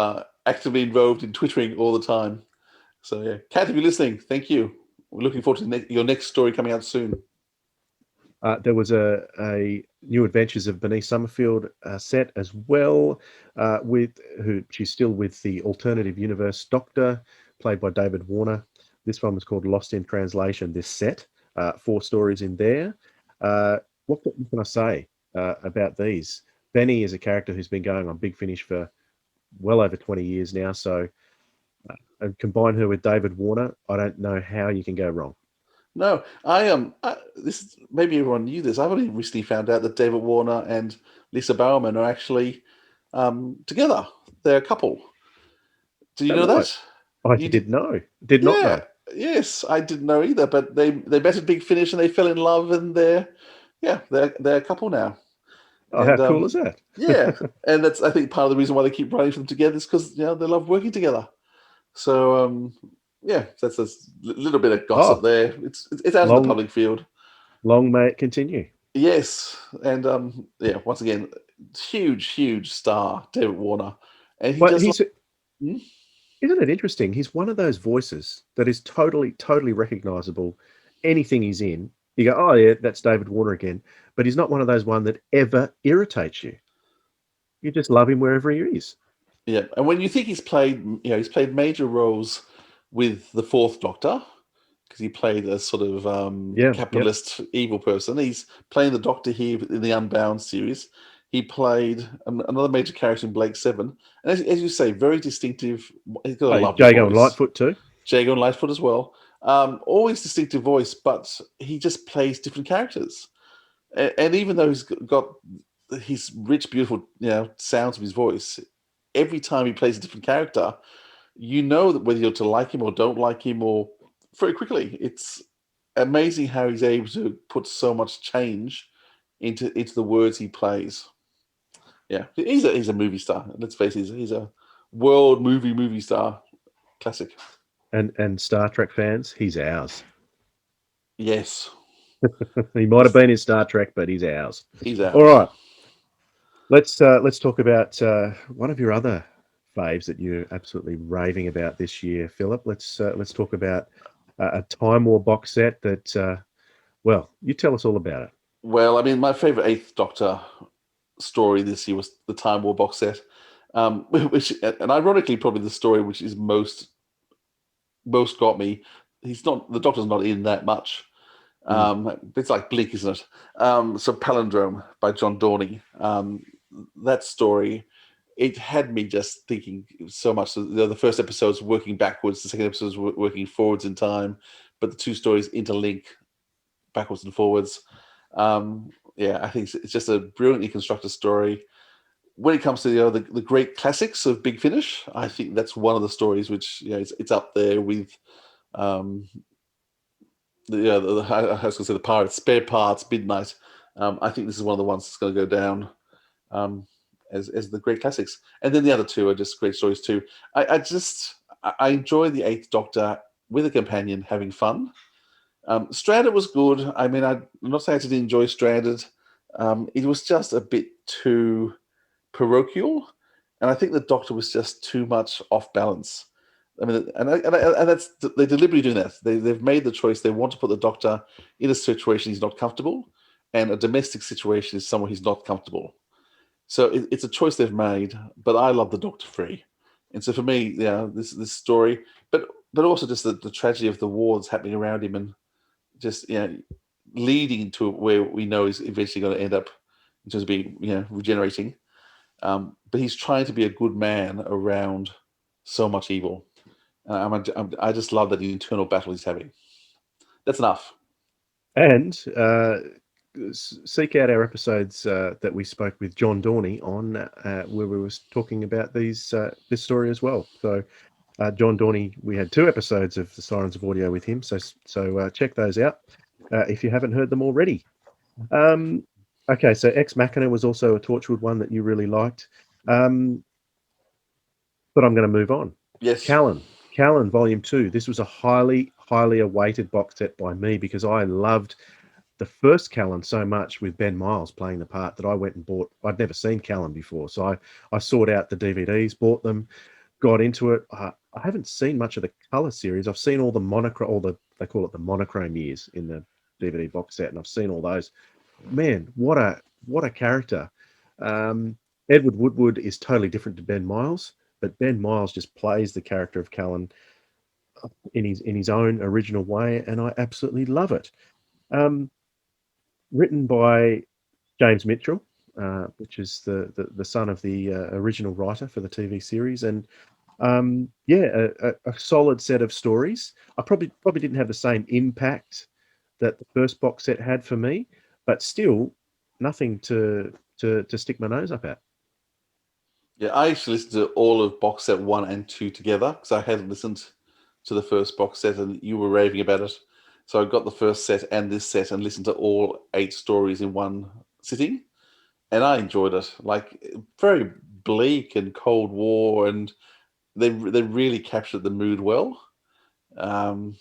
actively involved in twittering all the time. So yeah, Kat, if you're listening, thank you. We're looking forward to your next story coming out soon. There was a New Adventures of Bernice Summerfield set as well, with who she's still with the Alternative Universe Doctor, played by David Warner. This one was called Lost in Translation. This set, 4 stories in there. What can I say about these? Benny is a character who's been going on Big Finish for well over 20 years now. So, and combine her with David Warner, I don't know how you can go wrong. No, this maybe everyone knew this. I've only recently found out that David Warner and Lisa Bowerman are actually together. They're a couple. Did you know Right. that? I You did not know. Yeah, yes, I didn't know either. But they met at Big Finish and they fell in love, and they're a couple now. Oh, how And cool is that? yeah, and that's I think part of the reason why they keep writing them together is because they love working together. So yeah, that's a little bit of gossip Oh, there. It's out in the long public field. may it continue. Yes, and yeah, once again, huge star, David Warner, and he But does. Hmm? isn't it interesting? He's one of those voices that is totally recognizable anything he's in, You go, oh yeah, that's David Warner again. But he's not one of those one that ever irritates you. You just love him wherever he is. Yeah, and when you think he's played major roles with the Fourth Doctor, because he played a sort of Yeah, yep. capitalist evil person. He's playing the Doctor here in the Unbound series. He played another major character in Blake Seven, and as you say, very distinctive. He's got a Oh, lovely Jago and voice. Lightfoot too. Jago and Lightfoot as well. Always distinctive voice, but he just plays different characters. And even though he's got his rich, beautiful, sounds of his voice, every time he plays a different character, you know that whether you're to like him or don't like him, or very quickly, it's amazing how he's able to put so much change into the words he plays. Yeah, he's a movie star. Let's face it, he's a world movie star. Classic. And Star Trek fans, he's ours. Yes, He might have been in Star Trek, but he's ours. he's All ours. right, let's talk about one of your other faves that you're absolutely raving about this year, Philip. Let's talk about a Time War box set that. Well, you tell us all about it. Well, I mean, my favorite Eighth Doctor story this year was the Time War box set, which, and ironically, probably the story which is most got me. The Doctor's not in that much. It's like Blink, isn't it? So Palindrome by John Dorney. That story, it had me just thinking so much. The first episode's working backwards, the second episode's working forwards in time, but the two stories interlink backwards and forwards. Yeah, I think it's just a brilliantly constructed story. When it comes to the great classics of Big Finish, I think that's one of the stories which it's up there with I was going to say the Pirates, Spare Parts, Midnight. I think this is one of the ones that's going to go down as the great classics. And then the other two are just great stories too. I enjoy the Eighth Doctor with a companion having fun. Stranded was good. I mean, I'm not saying I didn't enjoy Stranded. It was just a bit too parochial, and I think the Doctor was just too much off balance. I mean, and that's they're deliberately doing that. They've made the choice. They want to put the Doctor in a situation he's not comfortable, and a domestic situation is somewhere he's not comfortable. So it's a choice they've made. But I love the Doctor free, and so for me, yeah, this story, but also just the tragedy of the war that's happening around him, and just leading to where we know he's eventually going to end up in terms of being regenerating. But he's trying to be a good man around so much evil. I just love that internal battle he's having. That's enough. And seek out our episodes that we spoke with John Dorney on, where we were talking about this story as well. So John Dorney, we had 2 episodes of the Sirens of Audio with him. So check those out if you haven't heard them already. Okay, so Ex Machina was also a Torchwood one that you really liked. But I'm going to move on. Yes. Callan Volume 2. This was a highly awaited box set by me because I loved the first Callan so much with Ben Miles playing the part that I went and bought. I'd never seen Callan before, so I sought out the DVDs, bought them, got into it. I haven't seen much of the color series. I've seen all the they call it the monochrome years in the DVD box set, and I've seen all those. Man, what a character. Edward Woodward is totally different to Ben Miles, but Ben Miles just plays the character of Callan in his own original way, and I absolutely love it. Written by James Mitchell, which is the son of the original writer for the TV series, and a solid set of stories. I probably didn't have the same impact that the first box set had for me, but still nothing to stick my nose up at. Yeah, I actually listened to all of box set 1 and 2 together because I hadn't listened to the first box set, and you were raving about it. So I got the first set and this set and listened to all 8 stories in one sitting, and I enjoyed it. Like, very bleak and Cold War, and they really captured the mood well. It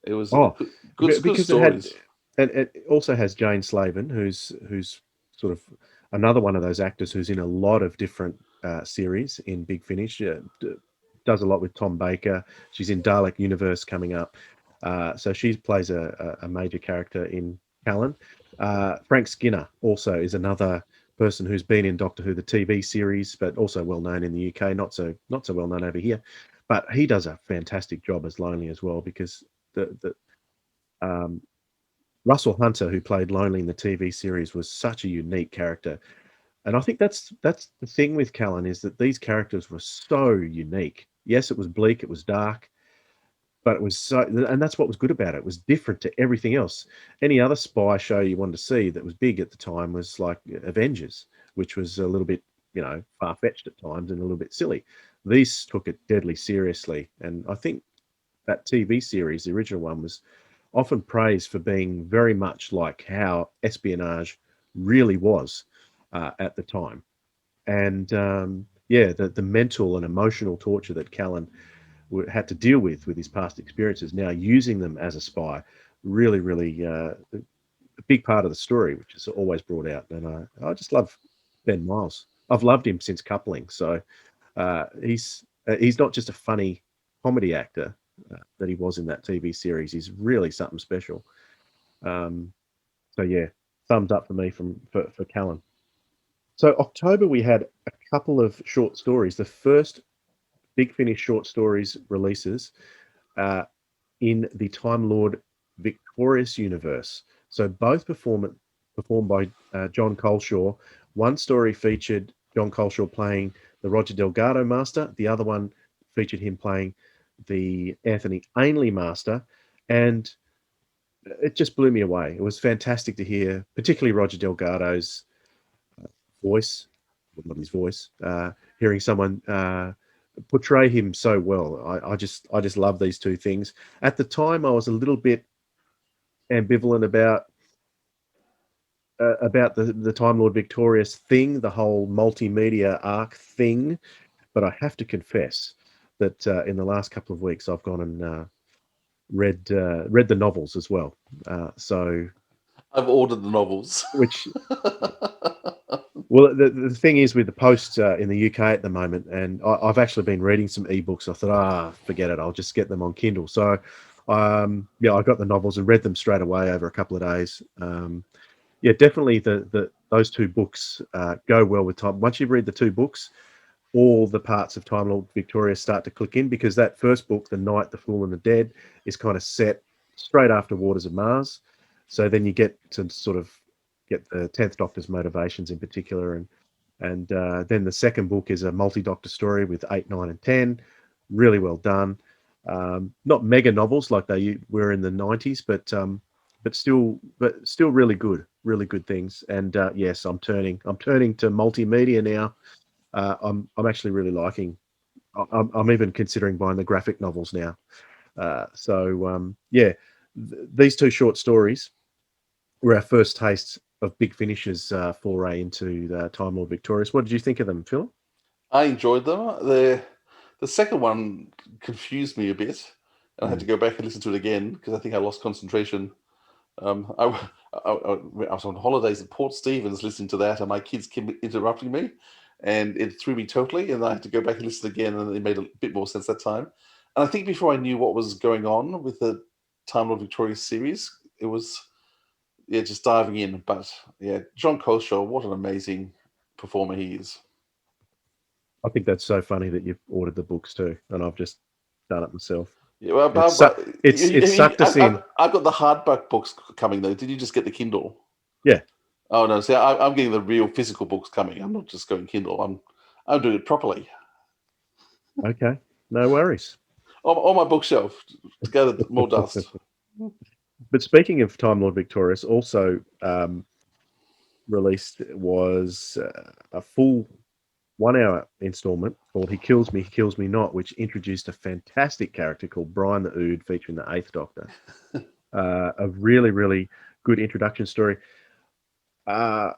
was good Because stories. it also has Jane Slavin, who's sort of another one of those actors who's in a lot of different series in Big Finish. Does a lot with Tom Baker. She's in Dalek Universe coming up. So she plays a major character in Callan. Frank Skinner also is another person who's been in Doctor Who, the TV series, but also well known in the UK, not so well known over here. But he does a fantastic job as Lonely as well, because the Russell Hunter, who played Lonely in the TV series, was such a unique character. And I think that's the thing with Callan, is that these characters were so unique. Yes, it was bleak, it was dark, but it was so, and that's what was good about it. It was different to everything else. Any other spy show you wanted to see that was big at the time was like Avengers, which was a little bit, far-fetched at times and a little bit silly. These took it deadly seriously, and I think that TV series, the original one, was often praised for being very much like how espionage really was at the time. And yeah, the mental and emotional torture that Callan had to deal with his past experiences, now using them as a spy, really, really a big part of the story, which is always brought out. And I just love Ben Miles. I've loved him since Coupling. So he's not just a funny comedy actor that he was in that TV series. He's really something special. So yeah, thumbs up for me for Callan. So October, we had a couple of short stories. The first Big Finish short stories releases in the Time Lord Victorious universe. So both performed by John Coleshaw. One story featured John Coleshaw playing the Roger Delgado Master. The other one featured him playing the Anthony Ainley Master. And it just blew me away. It was fantastic to hear, particularly Roger Delgado's voice, well, not his voice, hearing someone portray him so well. I just love these two things. At the time, I was a little bit ambivalent about the Time Lord Victorious thing, the whole multimedia arc thing. But I have to confess that in the last couple of weeks, I've gone and read the novels as well. So I've ordered the novels. which Well, the thing is with the Post in the UK at the moment, and I've actually been reading some ebooks. I thought, forget it, I'll just get them on Kindle. So, yeah, I got the novels and read them straight away over a couple of days. Yeah, definitely those two books go well with time. Once you read the two books, all the parts of Time Lord Victorious start to click in, because that first book, The Knight, the Fool, and the Dead, is kind of set straight after Waters of Mars. So then you get to sort of get the 10th Doctor's motivations in particular, and then the second book is a multi-Doctor story with 8, 9, and 10. Really well done. Not mega novels like they were in the 90s, but still really good things. And yes, I'm turning to multimedia now. I'm actually really liking. I'm even considering buying the graphic novels now. Yeah, these two short stories were our first taste of Big Finish's foray into the Time Lord Victorious. What did you think of them, Phil? I enjoyed them. The second one confused me a bit, and I had to go back and listen to it again because I think I lost concentration. I was on holidays at Port Stevens listening to that, and my kids kept interrupting me, and it threw me totally. And I had to go back and listen again, and it made a bit more sense that time. And I think before I knew what was going on with the Time Lord Victorious series, it was just diving in. But yeah, John Coleshaw, what an amazing performer he is. I think that's so funny that you've ordered the books too, and I've just done it myself. Yeah, well, It's sucked us in. I've got the hardback books coming though. Did you just get the Kindle? Yeah. Oh no! See, I'm getting the real physical books coming. I'm not just going Kindle. I'm doing it properly. Okay. No worries. On my bookshelf to gather more dust. But speaking of Time Lord Victorious, also released was a full 1-hour installment called He Kills Me Not, which introduced a fantastic character called Brian the Ood, featuring the 8th Doctor. A really, really good introduction story. The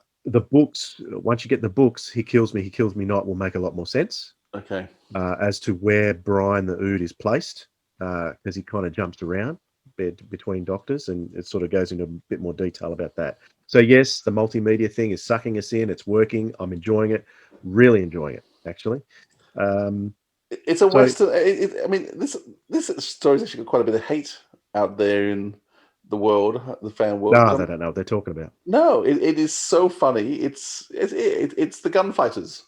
books, once you get the books, He Kills Me Not will make a lot more sense. Okay. As to where Brian the Ood is placed, because he kind of jumps around between Doctors, and it sort of goes into a bit more detail about that. So yes, the multimedia thing is sucking us in. It's working. I'm enjoying it. Really enjoying it, actually. It's a Western. I mean, this story's actually got quite a bit of hate out there in the world, the fan world. No, But they don't know what they're talking about. no, it is so funny. It's the gunfighters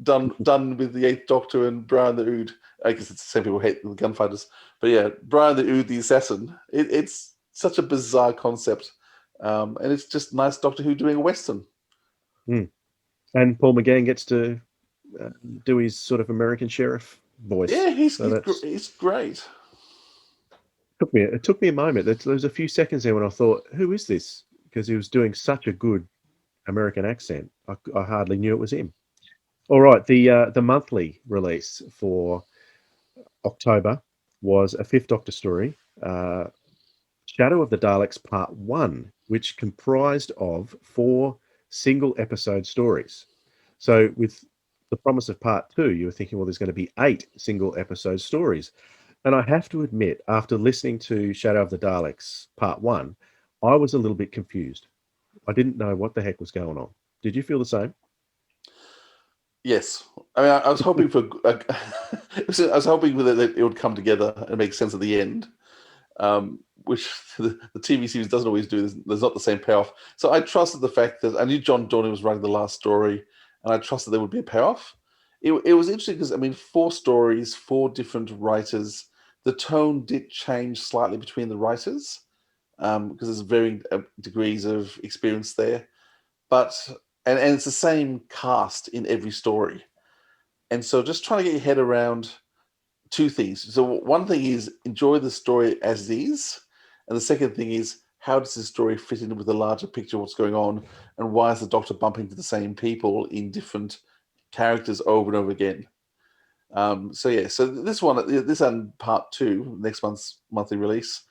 done with the Eighth Doctor and Brian the Ood. I guess it's the same people who hate the gunfighters, but yeah, Brian the Ood, the assassin. It's such a bizarre concept, and it's just nice Doctor Who doing a western. Mm. And Paul McGann gets to do his sort of American sheriff voice. Yeah, So that's he's great. it took me a moment. There was a few seconds there when I thought, who is this? Because he was doing such a good American accent. I hardly knew it was him. All right, the monthly release for October was a Fifth Doctor story, Shadow of the Daleks Part 1, which comprised of 4 single episode stories. So with the promise of Part 2, you were thinking, well, there's going to be 8 single episode stories. And I have to admit, after listening to Shadow of the Daleks Part 1, I was a little bit confused. I didn't know what the heck was going on. Did you feel the same? Yes, I mean, I was hoping for. I was hoping that it would come together and make sense at the end, which the TV series doesn't always do. There's not the same payoff. So I trusted the fact that I knew John Dorney was writing the last story, and I trusted there would be a payoff. It was interesting because, I mean, 4 stories, 4 different writers. The tone did change slightly between the writers, because there's varying degrees of experience there. But and it's the same cast in every story. And so just trying to get your head around 2 things. So one thing is enjoy the story as it is, and the second thing is how does this story fit in with the larger picture of what's going on, and why is the Doctor bumping to the same people in different characters over and over again? So yeah, so this and part 2, next month's monthly release,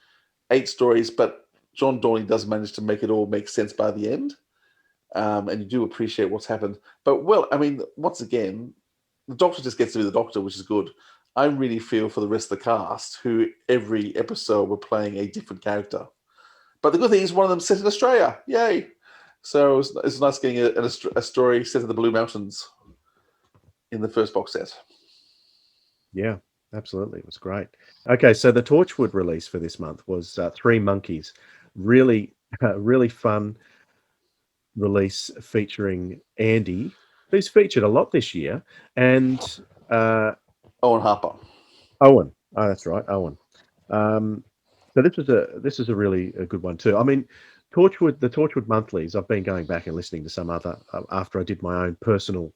8 stories, but John Dorney does manage to make it all make sense by the end. And you do appreciate what's happened. But well, I mean, once again, the Doctor just gets to be the Doctor, which is good. I really feel for the rest of the cast, who every episode were playing a different character. But the good thing is, one of them set in Australia. Yay! So it's nice getting a story set in the Blue Mountains in the first box set. Yeah, absolutely. It was great. Okay, so the Torchwood release for this month was Three Monkeys. Really, really fun release featuring Andy, who's featured a lot this year, and Owen Harper. Owen. Oh, that's right, Owen. So this is a really a good one too. I mean, the Torchwood monthlies. I've been going back and listening to some other after I did my own personal.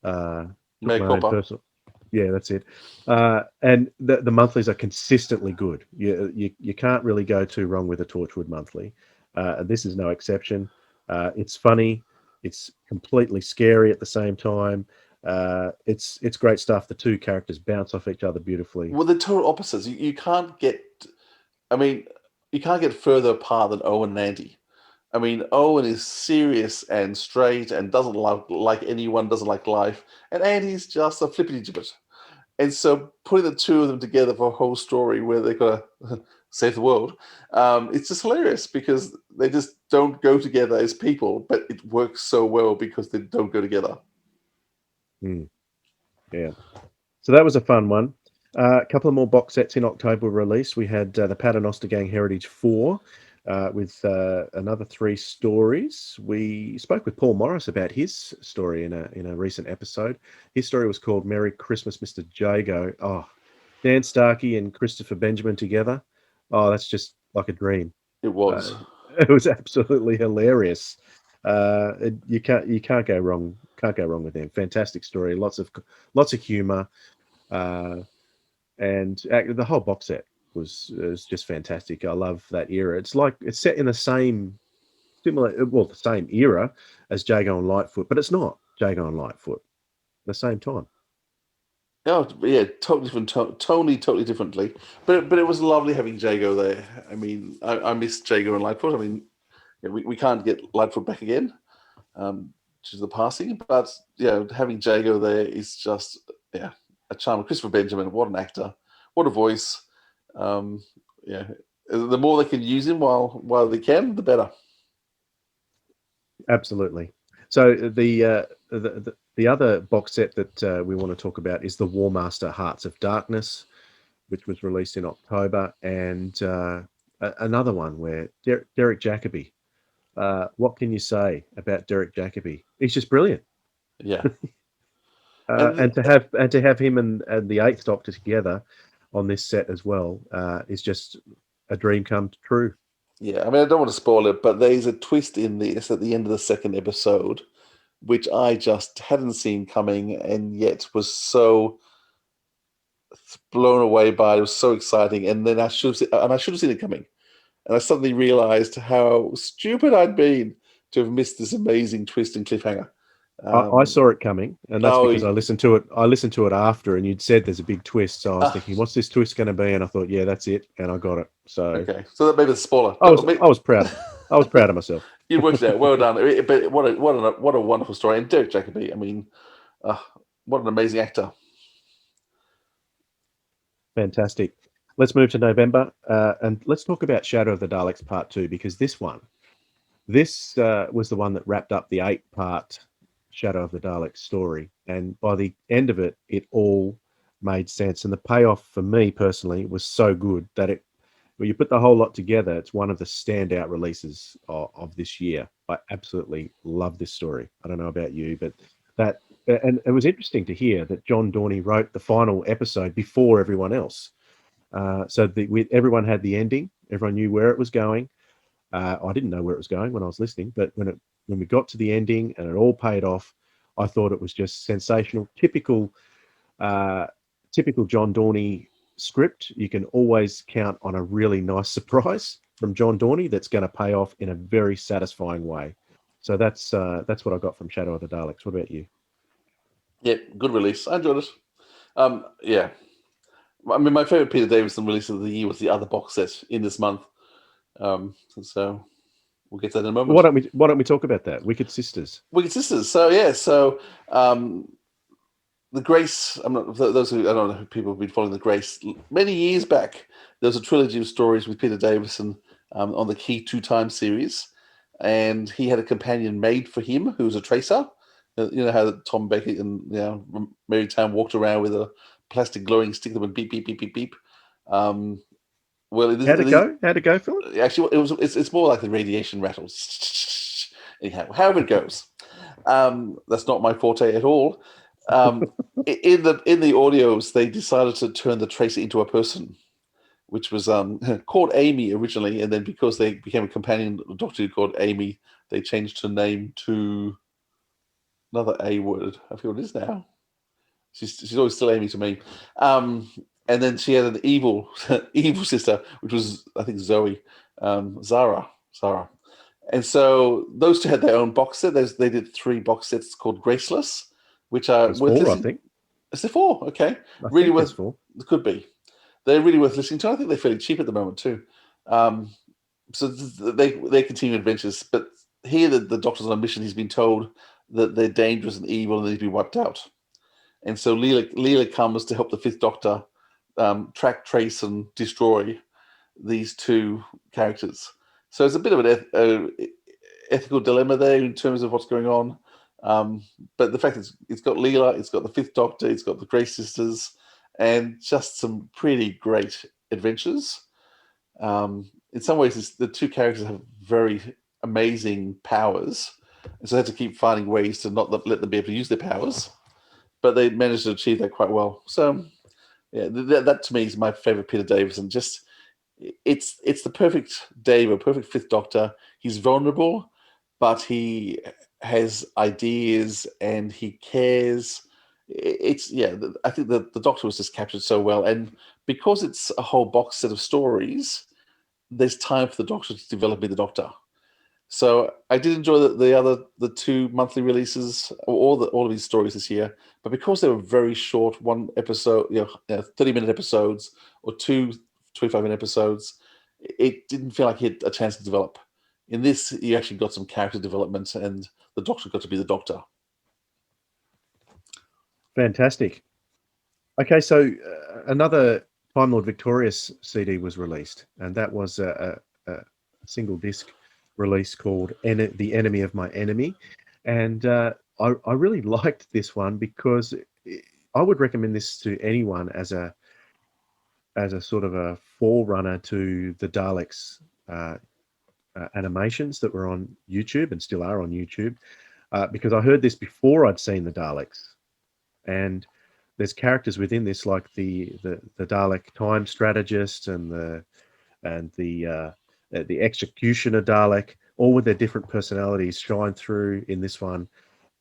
Took Mea my own culpa. personal. Yeah, that's it. And the monthlies are consistently good. You can't really go too wrong with a Torchwood monthly. This is no exception. It's funny. It's completely scary at the same time. It's great stuff. The two characters bounce off each other beautifully. Well, they're total opposites. You can't get. I mean, you can't get further apart than Owen and Andy. I mean, Owen is serious and straight and doesn't like anyone, doesn't like life, and Andy's just a flippity gibbet. And so, putting the two of them together for a whole story where they've got to save the world, it's just hilarious because they just don't go together as people, but it works so well because they don't go together. Mm, yeah. So that was a fun one. A couple of more box sets in October release. We had the Paternoster Gang Heritage 4 with another 3 stories. We spoke with Paul Morris about his story in a recent episode. His story was called Merry Christmas, Mr. Jago. Oh, Dan Starkey and Christopher Benjamin together. Oh, that's just like a dream. It was. It was absolutely hilarious. You can't go wrong. Can't go wrong with them. Fantastic story. Lots of humor. And the whole box set was just fantastic. I love that era. It's set in the same the same era as Jago and Lightfoot, but it's not Jago and Lightfoot at the same time. Oh, yeah, totally different, totally differently. But it was lovely having Jago there. I mean, I miss Jago and Lightfoot. I mean, yeah, we can't get Lightfoot back again, due to the passing. But yeah, having Jago there is just a charm. Christopher Benjamin, what an actor, what a voice. Um, yeah, the more they can use him while they can, the better. Absolutely. So the other box set that we want to talk about is the War Master Hearts of Darkness. which was released in October, and another one where Derek Jacobi. What can you say about Derek Jacobi? He's just brilliant. Yeah. And to have him and the Eighth Doctor together on this set as well is just a dream come true. Yeah, I mean, I don't want to spoil it, but there's a twist in this at the end of the second episode, which I just hadn't seen coming, and yet was so blown away by. It was so exciting, and then I should have seen it coming, and I suddenly realized how stupid I'd been to have missed this amazing twist and cliffhanger. I saw it coming, and that's oh, because I listened to it after, and you'd said there's a big twist, so I was thinking, what's this twist going to be? And I thought, yeah, that's it, and I got it. So okay, so that may be the spoiler. I was proud. I was proud of myself. You worked it out. Well done. But what a wonderful story. And Derek Jacobi, I mean, what an amazing actor. Fantastic. Let's move to November, and let's talk about Shadow of the Daleks Part 2, because this was the one that wrapped up the 8-part Shadow of the Daleks story. And by the end of it, it all made sense. And the payoff for me personally was so good that when you put the whole lot together, it's one of the standout releases of this year. I absolutely love this story. I don't know about you, but and it was interesting to hear that John Dorney wrote the final episode before everyone else. So everyone had the ending. Everyone knew where it was going. I didn't know where it was going when I was listening, but when we got to the ending and it all paid off, I thought it was just sensational. Typical John Dorney script. You can always count on a really nice surprise from John Dorney that's going to pay off in a very satisfying way. So that's what I got from Shadow of the Daleks. What about you? Yeah, good release. I enjoyed it. Yeah. I mean, my favorite Peter Davison release of the year was the other box set in this month. So we'll get to that in a moment. Why don't we talk about that? Wicked Sisters. Wicked Sisters. So yeah. So the Grace. Those who I don't know who people have been following the Grace. Many years back, there was a trilogy of stories with Peter Davison on the Key 2 Time series, and he had a companion made for him who was a tracer. You know how Tom Beckett and Mary Town walked around with a plastic glowing stick that would beep beep beep beep beep. Well, how'd it go, Philip? Actually, it's more like the radiation rattles. Anyhow, however it goes, that's not my forte at all. In the audios, they decided to turn the tracer into a person, which was called Amy originally, and then because they became a companion doctor called Amy, they changed her name to another A word. I forget what it is now. She's always still Amy to me. And then she had an evil sister, which was, I think, Zoe, Zara. And so those two had their own box set. They did 3 box sets called Graceless, which are worth 4, listening. I think. Is there 4? Okay. I really think worth 4. It could be. They're really worth listening to. I think they're fairly cheap at the moment too. So they continue adventures. But here the Doctor's on a mission. He's been told that they're dangerous and evil and they need to be wiped out. And so Leela comes to help the 5th Doctor track, trace, and destroy these 2 characters. So it's a bit of an ethical dilemma there in terms of what's going on. But the fact is, it's got Leela, it's got the 5th Doctor, it's got the Grey Sisters, and just some pretty great adventures. In some ways, the 2 characters have very amazing powers, and so they have to keep finding ways to not let them be able to use their powers. But they managed to achieve that quite well. So, yeah, that to me is my favorite Peter Davison. Just it's the perfect Dave, a perfect 5th Doctor. He's vulnerable, but he has ideas and he cares. I think the Doctor was just captured so well, and because it's a whole box set of stories, there's time for the Doctor to develop be the Doctor. So I did enjoy the 2 monthly releases, all of these stories this year. But because they were very short, 1 episode, 30-minute episodes, or 2 25-minute episodes, it didn't feel like he had a chance to develop. In this, you actually got some character development, and the Doctor got to be the Doctor. Fantastic. Okay, so another Time Lord Victorious CD was released, and that was a single disc release called The Enemy of My Enemy. And I really liked this one because I would recommend this to anyone as a as a sort of a forerunner to the Daleks animations that were on YouTube and still are on YouTube, because I heard this before I'd seen the Daleks, and there's characters within this like the Dalek time strategist and the executioner Dalek, all with their different personalities shine through in this one.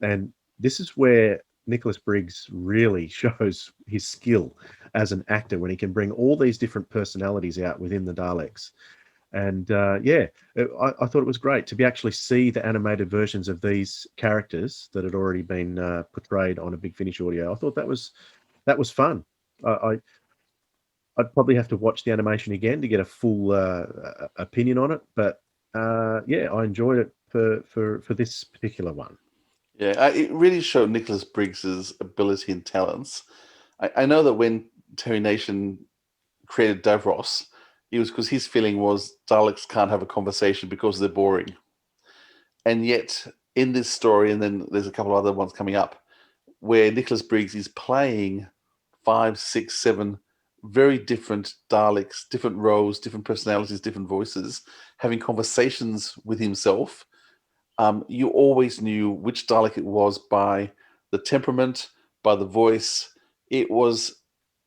And this is where Nicholas Briggs really shows his skill as an actor when he can bring all these different personalities out within the Daleks. And I thought it was great to be actually see the animated versions of these characters that had already been portrayed on a Big Finish audio. I thought that was fun. I'd probably have to watch the animation again to get a full opinion on it, but I enjoyed it for this particular one. Yeah, it really showed Nicholas Briggs's ability and talents. I know that when Terry Nation created Davros, it was because his feeling was Daleks can't have a conversation because they're boring. And yet, in this story, and then there's a couple of other ones coming up, where Nicholas Briggs is playing 5, 6, 7 very different Daleks, different roles, different personalities, different voices, having conversations with himself. You always knew which Dalek it was by the temperament, by the voice. It was,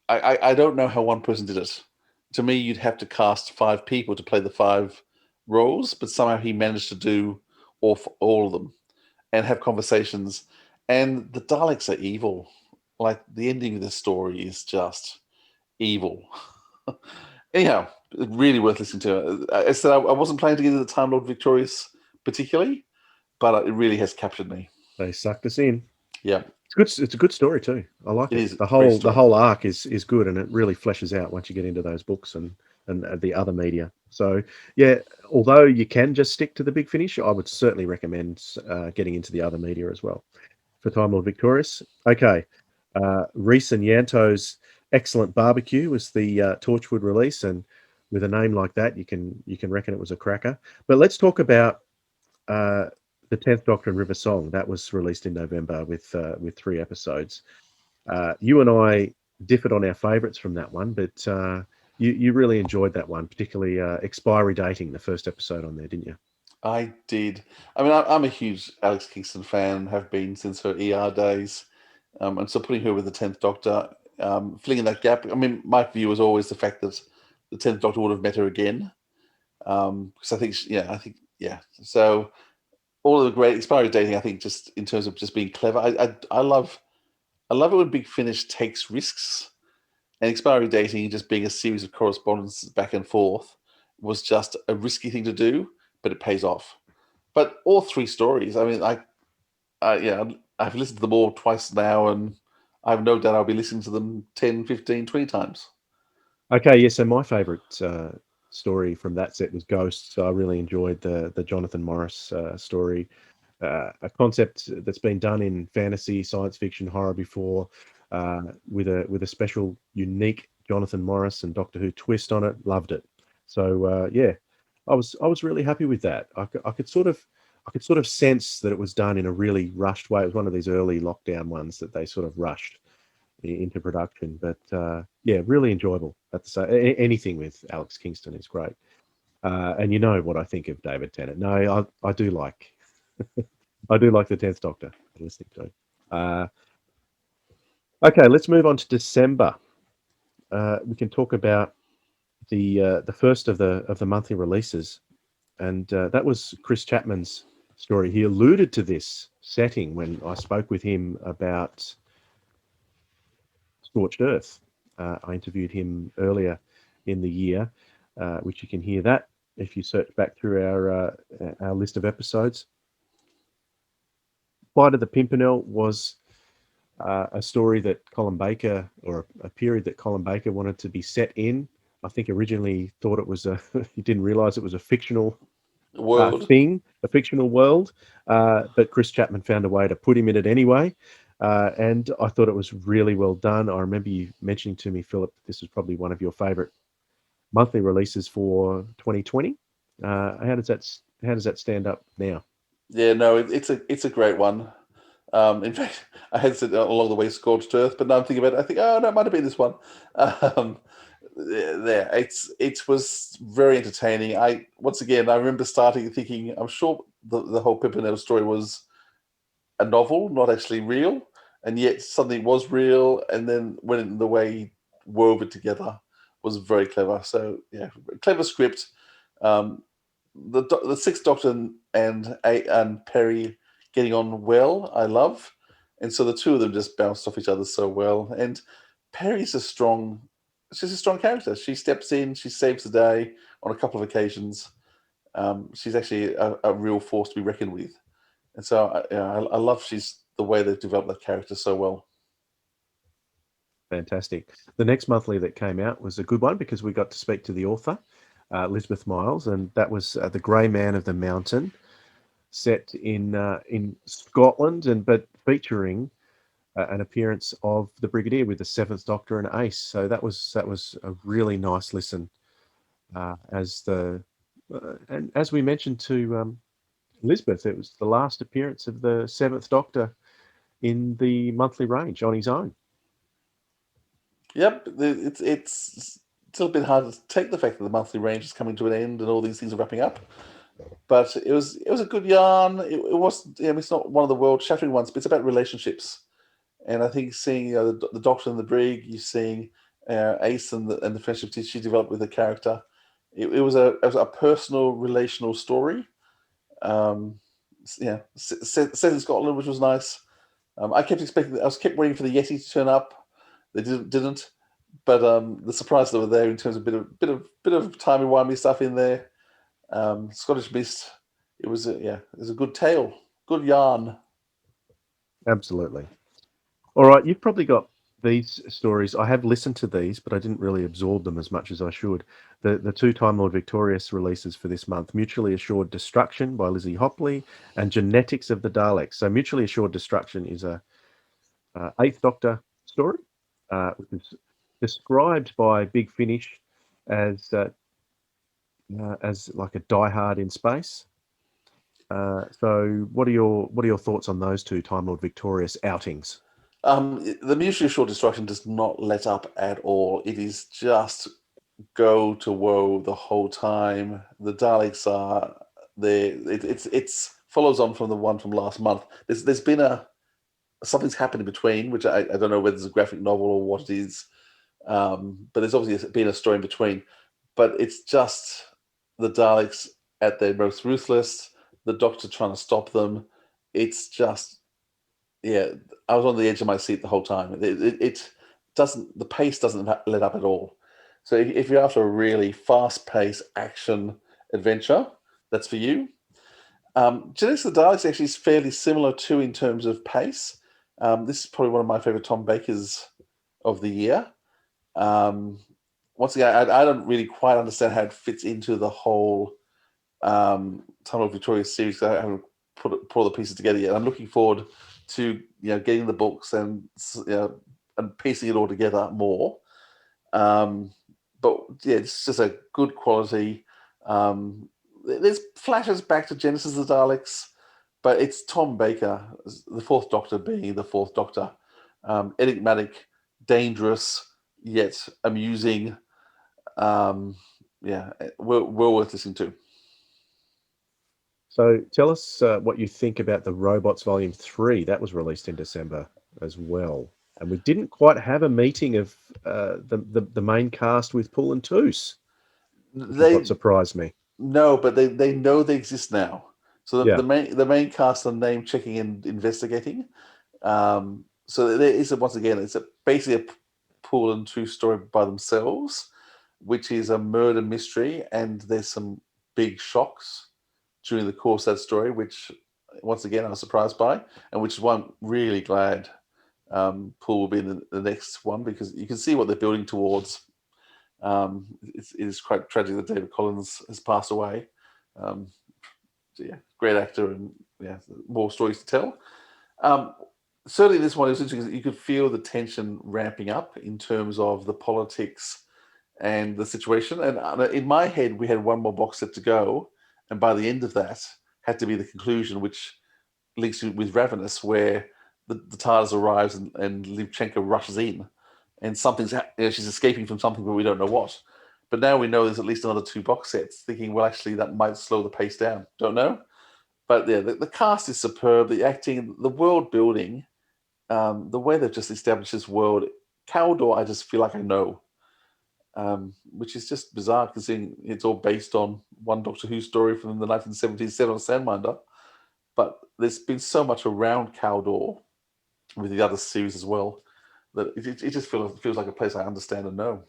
I don't know how one person did it. To me, you'd have to cast 5 people to play the 5 roles, but somehow he managed to do all of them and have conversations. And the Daleks are evil. Like the ending of the story is just evil. Anyhow, really worth listening to. I said I wasn't planning to get into the Time Lord Victorious particularly, but it really has captured me. They sucked us in. Yeah, It's a good story too. I like it it. is a The great whole story. arc is good, and it really fleshes out once you get into those books and the other media. So yeah, although you can just stick to the Big Finish, I would certainly recommend getting into the other media as well for Time Lord Victorious. Okay, Reese and Yanto's Excellent Barbecue was the Torchwood release, and with a name like that, you can reckon it was a cracker. But let's talk about the 10th Doctor and River Song. That was released in November with 3 episodes. You and I differed on our favourites from that one, but you really enjoyed that one, particularly expiry dating the first episode on there, didn't you? I did. I mean, I'm a huge Alex Kingston fan, have been since her ER days. And so putting her with the 10th Doctor, filling in that gap. I mean, my view was always the fact that the 10th Doctor would have met her again. Because I think, yeah. So all of the great expiry dating, I think, just in terms of just being clever. I love it when Big Finish takes risks, and expiry dating just being a series of correspondences back and forth was just a risky thing to do, but it pays off. But all 3 stories, I mean, I've listened to them all twice now, and I have no doubt I'll be listening to them 10, 15, 20 times. Okay, yeah. So my favourite story from that set was Ghosts. So I really enjoyed the Jonathan Morris story. A concept that's been done in fantasy, science fiction, horror before, with a special, unique Jonathan Morris and Doctor Who twist on it. Loved it. So I was really happy with that. I could sort of sense that it was done in a really rushed way. It was one of these early lockdown ones that they sort of rushed into production. But really enjoyable. At the same, anything with Alex Kingston is great. And you know what I think of David Tennant. No, I do like I do like the 10th Doctor. Listening to. Okay, let's move on to December. We can talk about the first of the monthly releases, and that was Chris Chapman's story. He alluded to this setting when I spoke with him about Scorched Earth. I interviewed him earlier in the year, which you can hear that if you search back through our list of episodes. Flight of the Pimpernel was a story that Colin Baker, or a period that Colin Baker wanted to be set in. I think originally thought it was he didn't realise it was a fictional World. thing, a fictional world, but Chris Chapman found a way to put him in it anyway. And I thought it was really well done. I remember you mentioning to me, Philip, that this was probably one of your favourite monthly releases for 2020. How does that stand up now? Yeah, no, it's a great one. In fact, I had said along the way Scorched Earth, but now I'm thinking about it, I think, oh, no, it might have been this one. Um, there. It was very entertaining. I remember starting thinking, I'm sure the whole Pimpernel story was a novel, not actually real, and yet something was real. And then when the way he wove it together was very clever. So yeah, clever script. Um, the Sixth Doctor and Perry getting on well, I love, and so the two of them just bounced off each other so well. And Perry's she's a strong character. She steps in, she saves the day on a couple of occasions. She's actually a real force to be reckoned with, and so I love she's the way they've developed that character so well. Fantastic. The next monthly that came out was a good one because we got to speak to the author, Elizabeth Miles, and that was The Grey Man of the Mountain, set in Scotland, but featuring an appearance of the Brigadier with the Seventh Doctor and Ace. So that was a really nice listen. And as we mentioned to Elizabeth, it was the last appearance of the Seventh Doctor in the monthly range on his own. Yep, it's still a bit hard to take the fact that the monthly range is coming to an end and all these things are wrapping up. But it was a good yarn. It wasn't. It's not one of the world shattering ones, but it's about relationships. And I think seeing the Doctor and the Brig, you're seeing Ace and the friendship she developed with the character. It was a personal, relational story. Um, set in Scotland, which was nice. I kept expecting. I was kept waiting for the Yeti to turn up. They didn't. But the surprises that were there in terms of bit of timey-wimey stuff in there. Scottish Mist. It was it was a good tale, good yarn. Absolutely. All right, you've probably got these stories. I have listened to these, but I didn't really absorb them as much as I should. The two Time Lord Victorious releases for this month: Mutually Assured Destruction by Lizzie Hopley and Genetics of the Daleks. So Mutually Assured Destruction is a Eighth Doctor story, which is described by Big Finish as like a diehard in space. So what are your thoughts on those two Time Lord Victorious outings? The Mutually Assured Destruction does not let up at all. It is just go to woe the whole time. The Daleks are there. It's follows on from the one from last month. There's been something's happened in between, which I don't know whether it's a graphic novel or what it is. But there's obviously been a story in between. But it's just the Daleks at their most ruthless. The Doctor trying to stop them. It's just I was on the edge of my seat the whole time. It doesn't. The pace doesn't let up at all. So if you're after a really fast-paced action adventure, that's for you. Genetics of the Daleks actually is fairly similar too in terms of pace. This is probably one of my favorite Tom Bakers of the year. Once again, I don't really quite understand how it fits into the whole Tunnel of Victoria series. I haven't put all the pieces together yet. I'm looking forward to getting the books and and piecing it all together more. But yeah, it's just a good quality. There's flashes back to Genesis of the Daleks, but it's Tom Baker, the Fourth Doctor, being the Fourth Doctor, enigmatic, dangerous, yet amusing. Well worth listening to. So tell us what you think about the Robots Volume 3. That was released in December as well. And we didn't quite have a meeting of the main cast with Pull and Toos, which is what surprised me. No, but they know they exist now. So Yeah. the main cast are name checking and investigating. So there is once again, it's basically a Pull and Toos story by themselves, which is a murder mystery, and there's some big shocks during the course of that story, which once again I was surprised by, and which is why I'm really glad Paul will be in the next one, because you can see what they're building towards. It is quite tragic that David Collins has passed away. Great actor, and more stories to tell. Certainly, this one is interesting. You could feel the tension ramping up in terms of the politics and the situation. And in my head, we had one more box set to go, and by the end of that, had to be the conclusion, which links with Ravenous, where the TARDIS arrives and Livchenko rushes in. and she's escaping from something, but we don't know what. But now we know there's at least another 2 box sets. Thinking, well, actually, that might slow the pace down. Don't know. But yeah, the cast is superb. The acting, the world building, the way they've just established this world. Caldor, I just feel like I know, which is just bizarre considering it's all based on one Doctor Who story from the 1970s set on Sandminder. But there's been so much around Caldor with the other series as well that it just feels like a place I understand and know.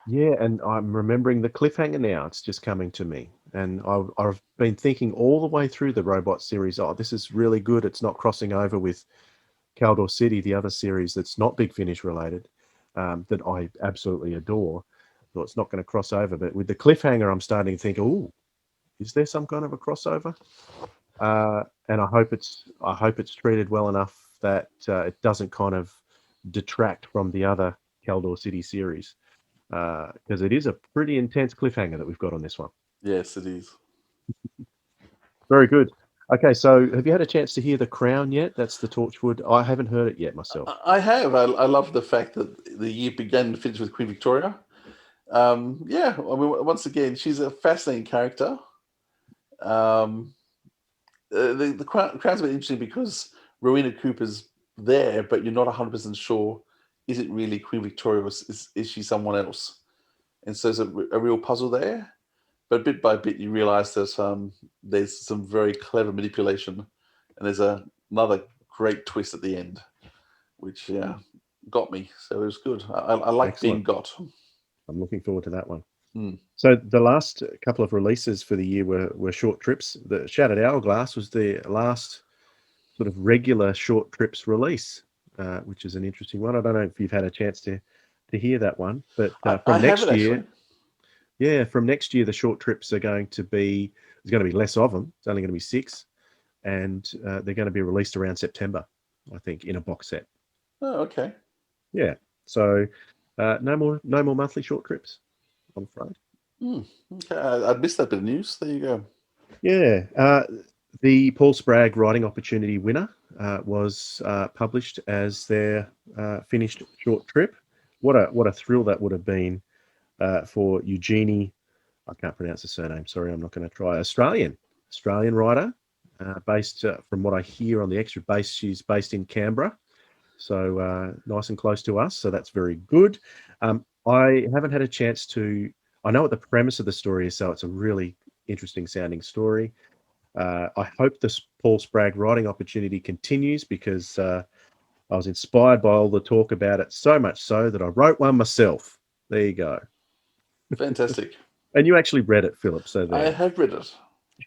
Yeah, and I'm remembering the cliffhanger now. It's just coming to me. And I've been thinking all the way through the Robot series, oh, this is really good. It's not crossing over with Caldor City, the other series that's not Big Finish related, that I absolutely adore. So it's not going to cross over. But with the cliffhanger, I'm starting to think, oh, is there some kind of a crossover? And I hope it's treated well enough that it doesn't kind of detract from the other Caldor City series. Because it is a pretty intense cliffhanger that we've got on this one. Yes, it is. Very good. Okay, so have you had a chance to hear The Crown yet? That's the Torchwood. I haven't heard it yet myself. I have. I love the fact that the year began and finished with Queen Victoria. Yeah, I mean, once again, she's a fascinating character. The Crown's a bit interesting because Rowena Cooper's there, but you're not 100% sure, is it really Queen Victoria or is she someone else? And so there's a real puzzle there. But bit by bit, you realize that there's some very clever manipulation, and there's another great twist at the end, which got me. So it was good. I like Excellent. being got. I'm looking forward to that one. Mm. So the last couple of releases for the year were short trips. The Shattered Hourglass was the last sort of regular short trips release, which is an interesting one. I don't know if you've had a chance to hear that one, but from next year, actually. Yeah, from next year, the short trips are going to be, there's going to be less of them. It's only going to be 6, and they're going to be released around September, I think, in a box set. Oh, okay. Yeah, so no more monthly short trips, I'm afraid. Okay, I missed that bit of news. There you go. Yeah, the Paul Spragg Writing Opportunity winner was published as their finished short trip. What a thrill that would have been for Eugenie. I can't pronounce the surname. Sorry, I'm not going to try. Australian writer, based from what I hear on the extra base. She's based in Canberra, so nice and close to us. So that's very good. I haven't had a chance to. I know what the premise of the story is, so it's a really interesting sounding story. I hope this Paul Spragg Writing Opportunity continues because I was inspired by all the talk about it, so much so that I wrote one myself. There you go. Fantastic. And you actually read it, Philip. So there. I have read it.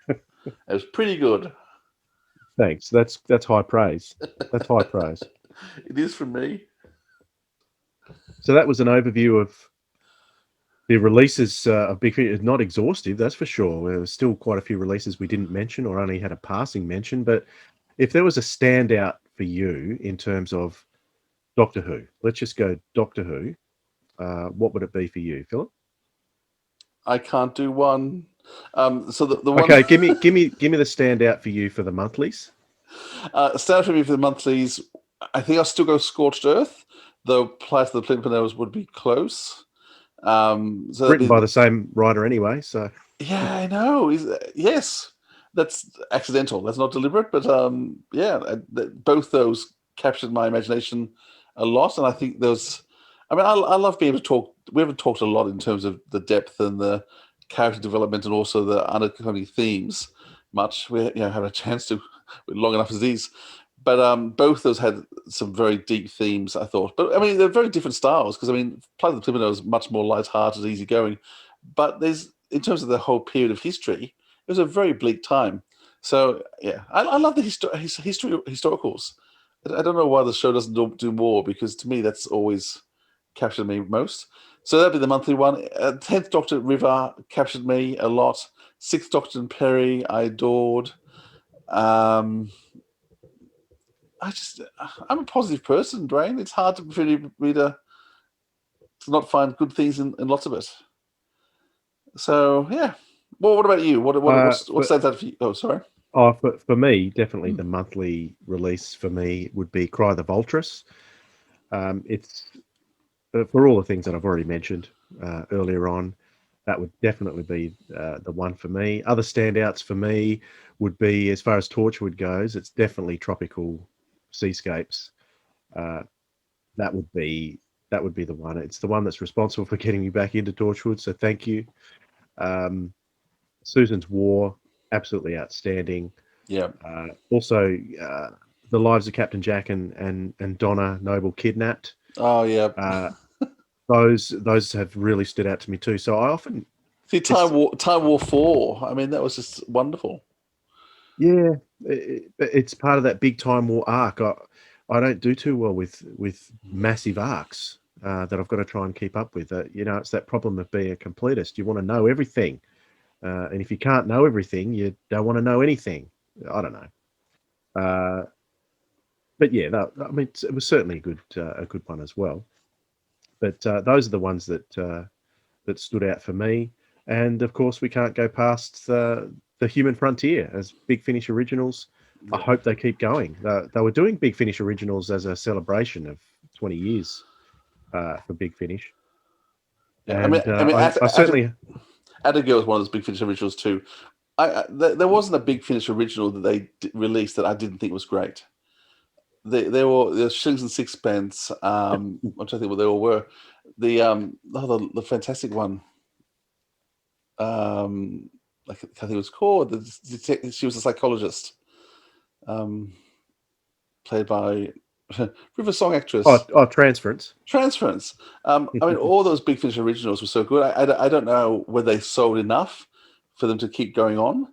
It was pretty good. Thanks. That's high praise. That's high praise. It is from me. So that was an overview of the releases of Big Finish. It's not exhaustive, that's for sure. There was still quite a few releases we didn't mention or only had a passing mention. But if there was a standout for you in terms of Doctor Who, let's just go Doctor Who. What would it be for you, Philip? I can't do one. So the one. Okay, give me the standout for you for the monthlies. Standout for me for the monthlies. I think I'll still go Scorched Earth, though Plight of the Pimpernels would be close. So written by the same writer anyway. So yeah, I know. Yes, that's accidental. That's not deliberate, but both those captured my imagination a lot, and I think there's. I mean, I love being able to talk. We haven't talked a lot in terms of the depth and the character development, and also the undercurrent themes. Much we have a chance to long enough as these, but both those had some very deep themes. I thought, but I mean, they're very different styles because I mean, Planet of the Pimpernel is much more light-hearted, easygoing, but there's in terms of the whole period of history, it was a very bleak time. So yeah, I love the historicals. I don't know why the show doesn't do more because to me that's always captured me most. So that'd be the monthly one. 10th Doctor River captured me a lot. 6th Doctor and Perry I adored. I'm a positive person, Dwayne. It's hard for me to not find good things in lots of it. So yeah. Well, what about you? What's that for you? Oh, sorry. For me, definitely the monthly release for me would be Cry the Vultress. It's for all the things that I've already mentioned earlier on. That would definitely be the one for me. Other standouts for me would be, as far as Torchwood goes, it's definitely Tropical Seascapes. Uh, that would be the one. It's the one that's responsible for getting me back into Torchwood. So thank you. Susan's War, absolutely outstanding. Yeah. Also, The Lives of Captain Jack and Donna Noble Kidnapped. Oh yeah. Those have really stood out to me too. So I often see Time War 4. I mean, that was just wonderful. Yeah, it's part of that big Time War arc. I don't do too well with massive arcs that I've got to try and keep up with. It's that problem of being a completist. You want to know everything, and if you can't know everything, you don't want to know anything. I don't know, but yeah, I mean, it was certainly a good one as well. But those are the ones that stood out for me. And of course, we can't go past the Human Frontier as Big Finish originals. I hope they keep going. They were doing Big Finish originals as a celebration of 20 years for Big Finish. Yeah, And I certainly. Adigo was one of those Big Finish originals too. There wasn't a Big Finish original that they released that I didn't think was great. They were Shillings and Sixpence. I'm trying to think what they all were. The fantastic one. I think it was called. She was a psychologist, played by River Song actress. Transference. Transference. I mean, all those Big Finish originals were so good. I don't know whether they sold enough for them to keep going on,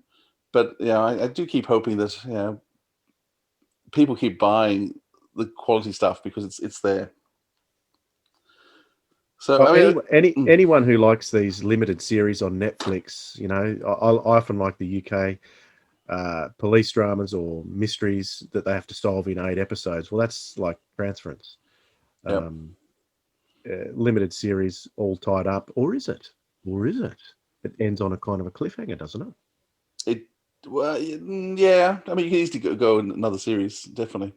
but I do keep hoping that people keep buying the quality stuff because it's there. So anyone who likes these limited series on Netflix, I often like the UK police dramas or mysteries that they have to solve in 8 episodes. Well, that's like Transference. Limited series all tied up, or is it? It ends on a kind of a cliffhanger, doesn't it? Well, yeah. I mean, you can easily go in another series, definitely.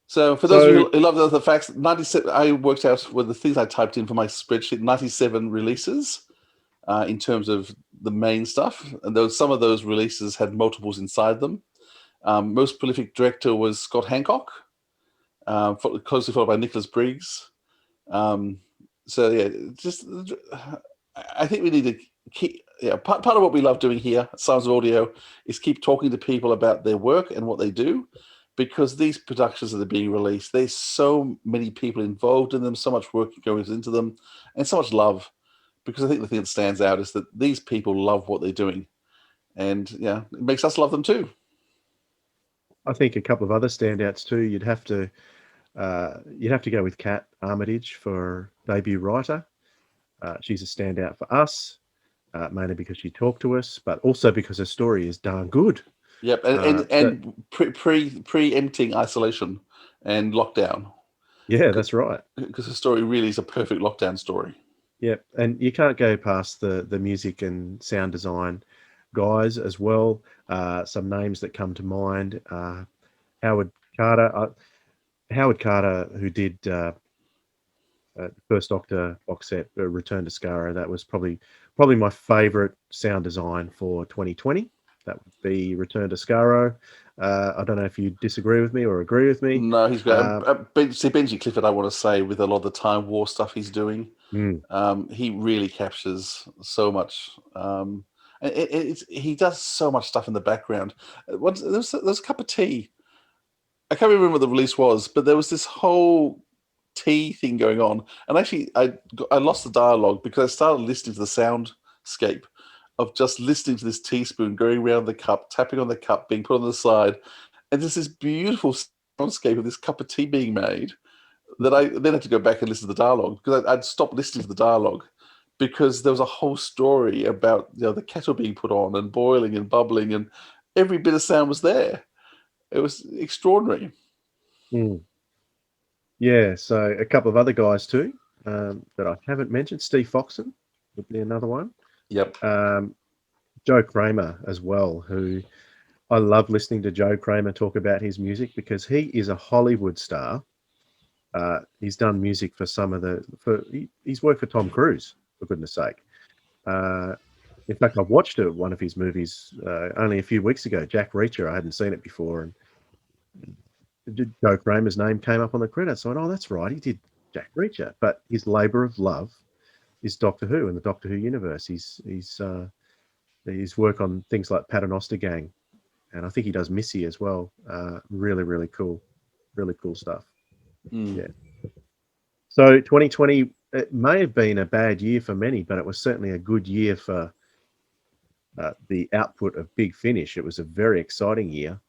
So for those of you who love the facts, 97. I worked out with the things I typed in for my spreadsheet. 97 releases in terms of the main stuff, and some of those releases had multiples inside them. Most prolific director was Scott Hancock, closely followed by Nicholas Briggs. So yeah, just I think we need to keep. Yeah, part of what we love doing here at Sounds of Audio is keep talking to people about their work and what they do, because these productions that are being released, there's so many people involved in them, so much work goes into them, and so much love. Because I think the thing that stands out is that these people love what they're doing, and it makes us love them too. I think a couple of other standouts too. You'd have to go with Kat Armitage for debut writer. She's a standout for us, mainly because she talked to us, but also because her story is darn good. Yep, and preempting isolation and lockdown. Yeah, that's right. Because the story really is a perfect lockdown story. Yep, and you can't go past the music and sound design guys as well. Some names that come to mind: Howard Carter. Howard Carter, who did First Doctor box set, Return to Skaro. That was probably my favourite sound design for 2020. That would be Return to Skaro. I don't know if you disagree with me or agree with me. No, he's great. Benji Clifford, I want to say, with a lot of the Time War stuff he's doing, he really captures so much. He does so much stuff in the background. There's a cup of tea. I can't remember what the release was, but there was this whole tea thing going on, and actually I lost the dialogue because I started listening to the soundscape of just listening to this teaspoon going around the cup, tapping on the cup, being put on the side, and there's this beautiful soundscape of this cup of tea being made that I then had to go back and listen to the dialogue because I'd stopped listening to the dialogue because there was a whole story about the kettle being put on and boiling and bubbling, and every bit of sound was there. It was extraordinary. Yeah, so a couple of other guys too that I haven't mentioned. Steve Foxen would be another one. Yep. Joe Kramer as well, who I love listening to Joe Kramer talk about his music because he is a Hollywood star He's done music for some of he's worked for Tom Cruise, for goodness sake. In fact, I watched one of his movies only a few weeks ago, Jack Reacher. I hadn't seen it before, and Joe Kramer's name came up on the credits. I went, oh, that's right, he did Jack Reacher. But his labour of love is Doctor Who and the Doctor Who universe. His work on things like Paternoster Gang, and I think he does Missy as well. Really, really cool stuff. Yeah. So 2020, it may have been a bad year for many, but it was certainly a good year for the output of Big Finish. It was a very exciting year,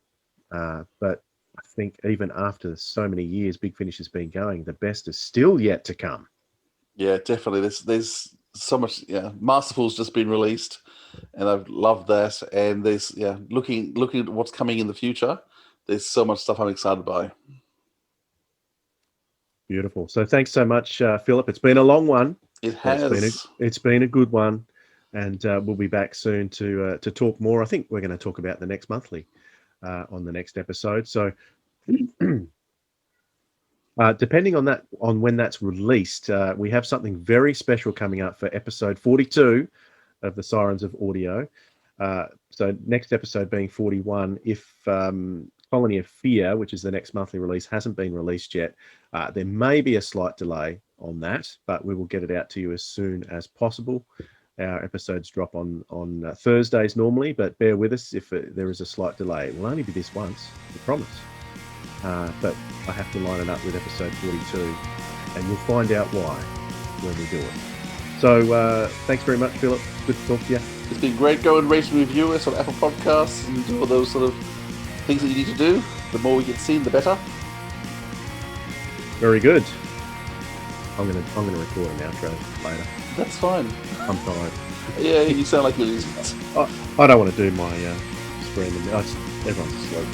but I think even after so many years Big Finish has been going, the best is still yet to come. Yeah, definitely. There's so much. Yeah, Masterful's just been released, and I've loved that. And there's looking at what's coming in the future. There's so much stuff I'm excited by. Beautiful. So thanks so much, Philip. It's been a long one. It has. It's been a good one, and we'll be back soon to talk more. I think we're going to talk about the next monthly on the next episode. So depending on when that's released, we have something very special coming up for episode 42 of the Sirens of Audio. So next episode being 41, if Colony of Fear, which is the next monthly release, hasn't been released yet, there may be a slight delay on that, but we will get it out to you as soon as possible. Our episodes drop on Thursdays normally, but bear with us if there is a slight delay. It will only be this once, I promise. But I have to line it up with episode 42, and you'll find out why when we do it. So thanks very much, Philip. Good to talk to you. It's been great. Go and rate and review us on Apple Podcasts and do all those sort of things that you need to do. The more we get seen, the better. Very good. I'm gonna record an outro later. That's fine. I'm tired. Yeah, you sound like you're losing it. I don't want to do my screaming. Everyone's asleep.